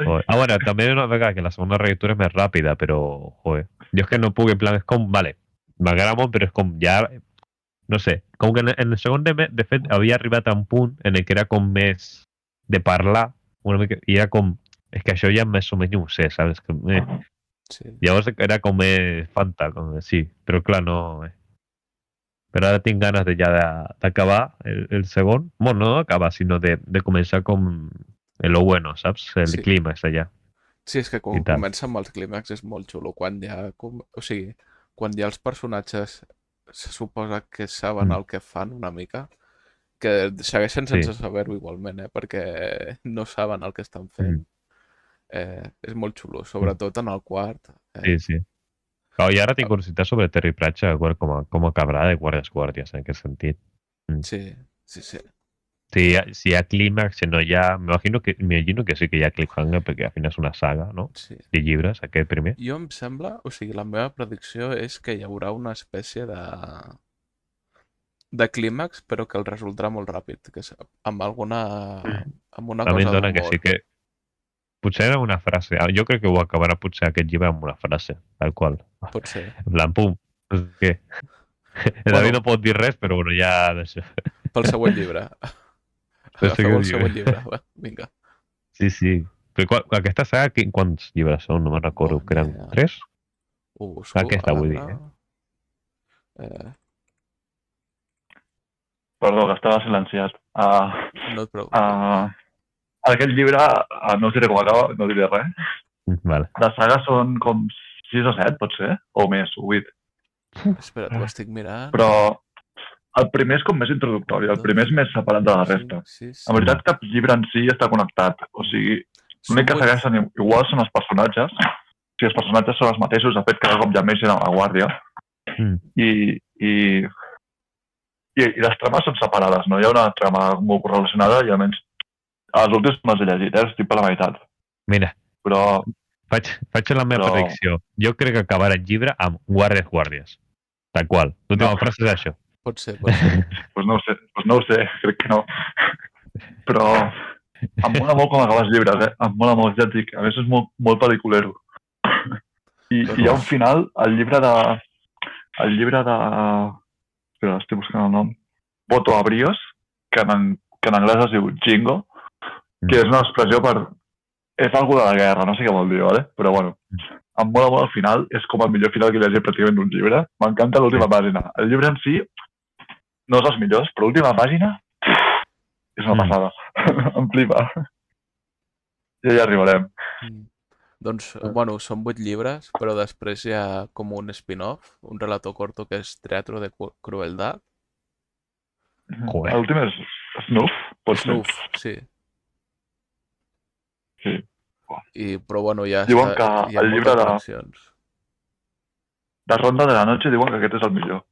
Joder. Bueno, també una vegada que la segona relectura és més ràpida, però, joder, jo és que no puc, en plan, és com, vale, m'agrada molt, però és com ja, no sé, com que en el segon de fet havia arribat a un punt en el que era com més de parlar, una mica, i era com, és que això ja més o menys ho sé, saps? Que, Sí. Llavors era com més fanta, com, sí, però clar, no... Però ara tinc ganes d'acabar el segon. Bueno, no acabar, sinó de començar com lo bueno, saps? El clímax allà. Sí, és que quan comença amb els clímax és molt xulo. Quan hi ha, quan hi ha els personatges se suposa que saben el que fan una mica, que segueixen sense saber-ho igualment, perquè no saben el que estan fent. És molt xulo, sobretot en el quart. Sí. I ara tinc curiositat sobre Terry Pratchett, com acabarà de guàrdies en aquest sentit. Sí. Si hi ha clímax, si no hi ha... M'imagino que sí que hi ha cliffhanger, perquè al final és una saga, no? Sí. De llibres, aquest primer. Jo em sembla, la meva predicció és que hi haurà una espècie de clímax, però que el resoldrà molt ràpid, que és amb alguna cosa d'humor. Que sí que... Potser era una frase. Jo crec que ho acabarà potser aquest llibre amb una frase, tal qual. Pot ser. En plan, pum. No sé què. El David no pot dir res, però bueno, ja d'això. Pel següent llibre. Agafeu el següent llibre. Va, vinga. Sí. Però aquesta saga, quants llibres són? No me'n recordo. Que eren 3? Aquesta vull dir, Perdó, que estava silenciat. No et preocupis. Aquest llibre, no us diré com acaba, no diré res. Vale. La saga són com 6 o 7, pot ser? O més, 8. Espera, t'ho estic mirant. Però el primer és com més introductori, el primer és més separat de la resta. En veritat, cap llibre en si està connectat. O sigui, l'únic que segueixen igual són els personatges. Si els personatges són els mateixos, de fet, cada cop ja més a la guàrdia. I les trames són separades, no? Hi ha una trama molt relacionada i almenys els últims me'ls he llegit, estic per la meitat. Mira, però faig la meva predicció. Jo crec que acabarà el llibre amb guàrdies. Tal qual. L'última frase és això. Pot ser. Pues no ho sé, crec que no. Però em mola molt com acabes llibres, Em mola molt, ja et dic. A més és molt pel·liculero. I hi ha un final, el llibre de... Espera, estic buscant el nom. Voto a Brios, que en anglès es diu Jingo, que és una expressió per... És algú de la guerra, no sé què vol dir, ¿vale? Però bueno, em mola molt el final, és com el millor final que he llegit pràcticament d'un llibre. M'encanta l'última pàgina. El llibre en si no és els millors, però l'última pàgina és una passada. Em flipa. Ja hi arribarem. Doncs, bueno, són 8 llibres, però després hi ha com un spin-off, un relato corto que és Teatro de Crueldad. L'últim és Snuff, pot ser? Snuff, sí. Sí. Però bueno, ja diuen que hi ha el llibre de Ronda de la Noche diuen que aquest és el millor.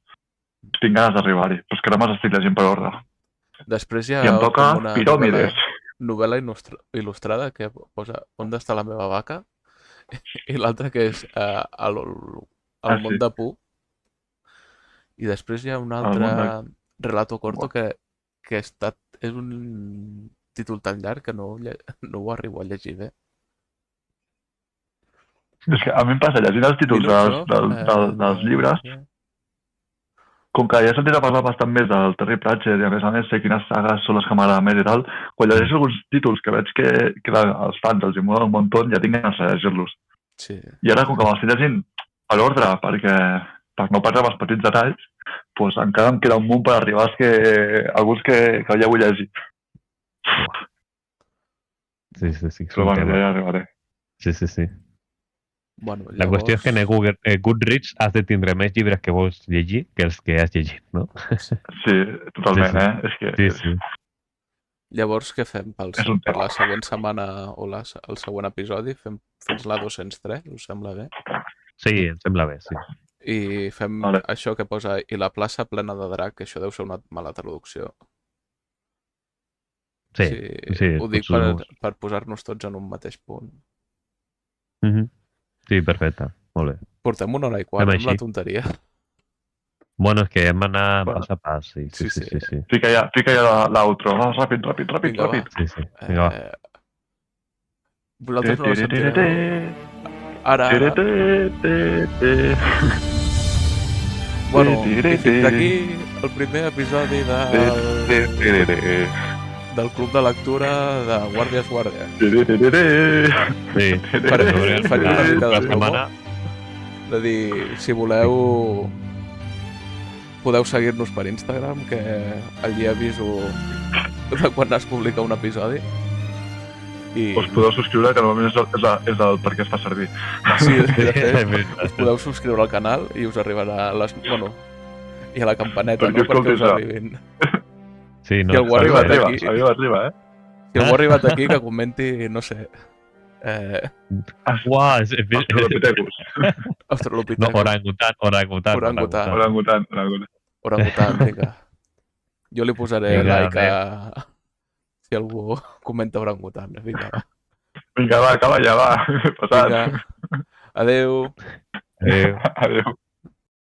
Tinc ganes d'arribar-hi, però és que ara me'ls estic llegint per ordre. Després hi ha em toca una Piròmides. novel·la il·lustrada que posa On està la meva vaca? I l'altra que és El món de Pooh. I després hi ha un altre relato corto que és un títol tan llarg que no ho arribo a llegir bé. És que a mi em passa llegint els títols dels llibres, com que ja he sentit a parlar bastant més del Terry Pratchett i a més sé quines sagues són les que m'agraden més i tal, quan llegeixo alguns títols que veig que als fans els mola un muntó, ja tinc ganes de llegir-los. Sí. I ara, com que m'estic llegint a l'ordre, perquè per no perdre els petits detalls, doncs encara em queda un munt per arribar alguns que ja vull llegir. Sí. Però bueno, ja arribaré. Sí. Bueno, llavors... La qüestió és que en Goodreads has de tindre més llibres que vols llegir que els que has llegit, no? Sí, totalment, És que... Sí. Llavors, què fem? Per la següent setmana o el següent episodi? Fem fins la 203, us sembla bé? Sí, em sembla bé, sí. I fem això que posa i la plaça plena de drac, que això deu ser una mala traducció. Sí. Ho dic per posar-nos tots en un mateix punt. Sí, perfecte. Molt bé. Portem 1 hora i quart amb la tonteria. Bueno, és que hem anat pas a pas, sí. Fica ja l'outro. Ràpid. Sí. Vinga, va. Vosaltres no la sentireu. Ara. Bueno, i fins aquí el primer episodi del Club de Lectura de Guàrdies. Sí. Faig una mica de promo. De dir, si voleu, podeu seguir-nos per Instagram, que allí aviso de quan es publica un episodi. Us podeu subscriure, que normalment és el per què es fa servir. Sí, de fet, us podeu subscriure al canal i us arribarà i a la campaneta, no? Perquè us arribin. Sí, no. Si algú ha arribat aquí... Si algú ha arribat aquí, que comenti, no sé... Uau, Australopithecus. Australopithecus. Orangutan, vinga. Jo li posaré like a... Si algú comenta orangutan. Vinga, va. Vinga, va, acaba ja, va. Vinga. Adéu. Adéu.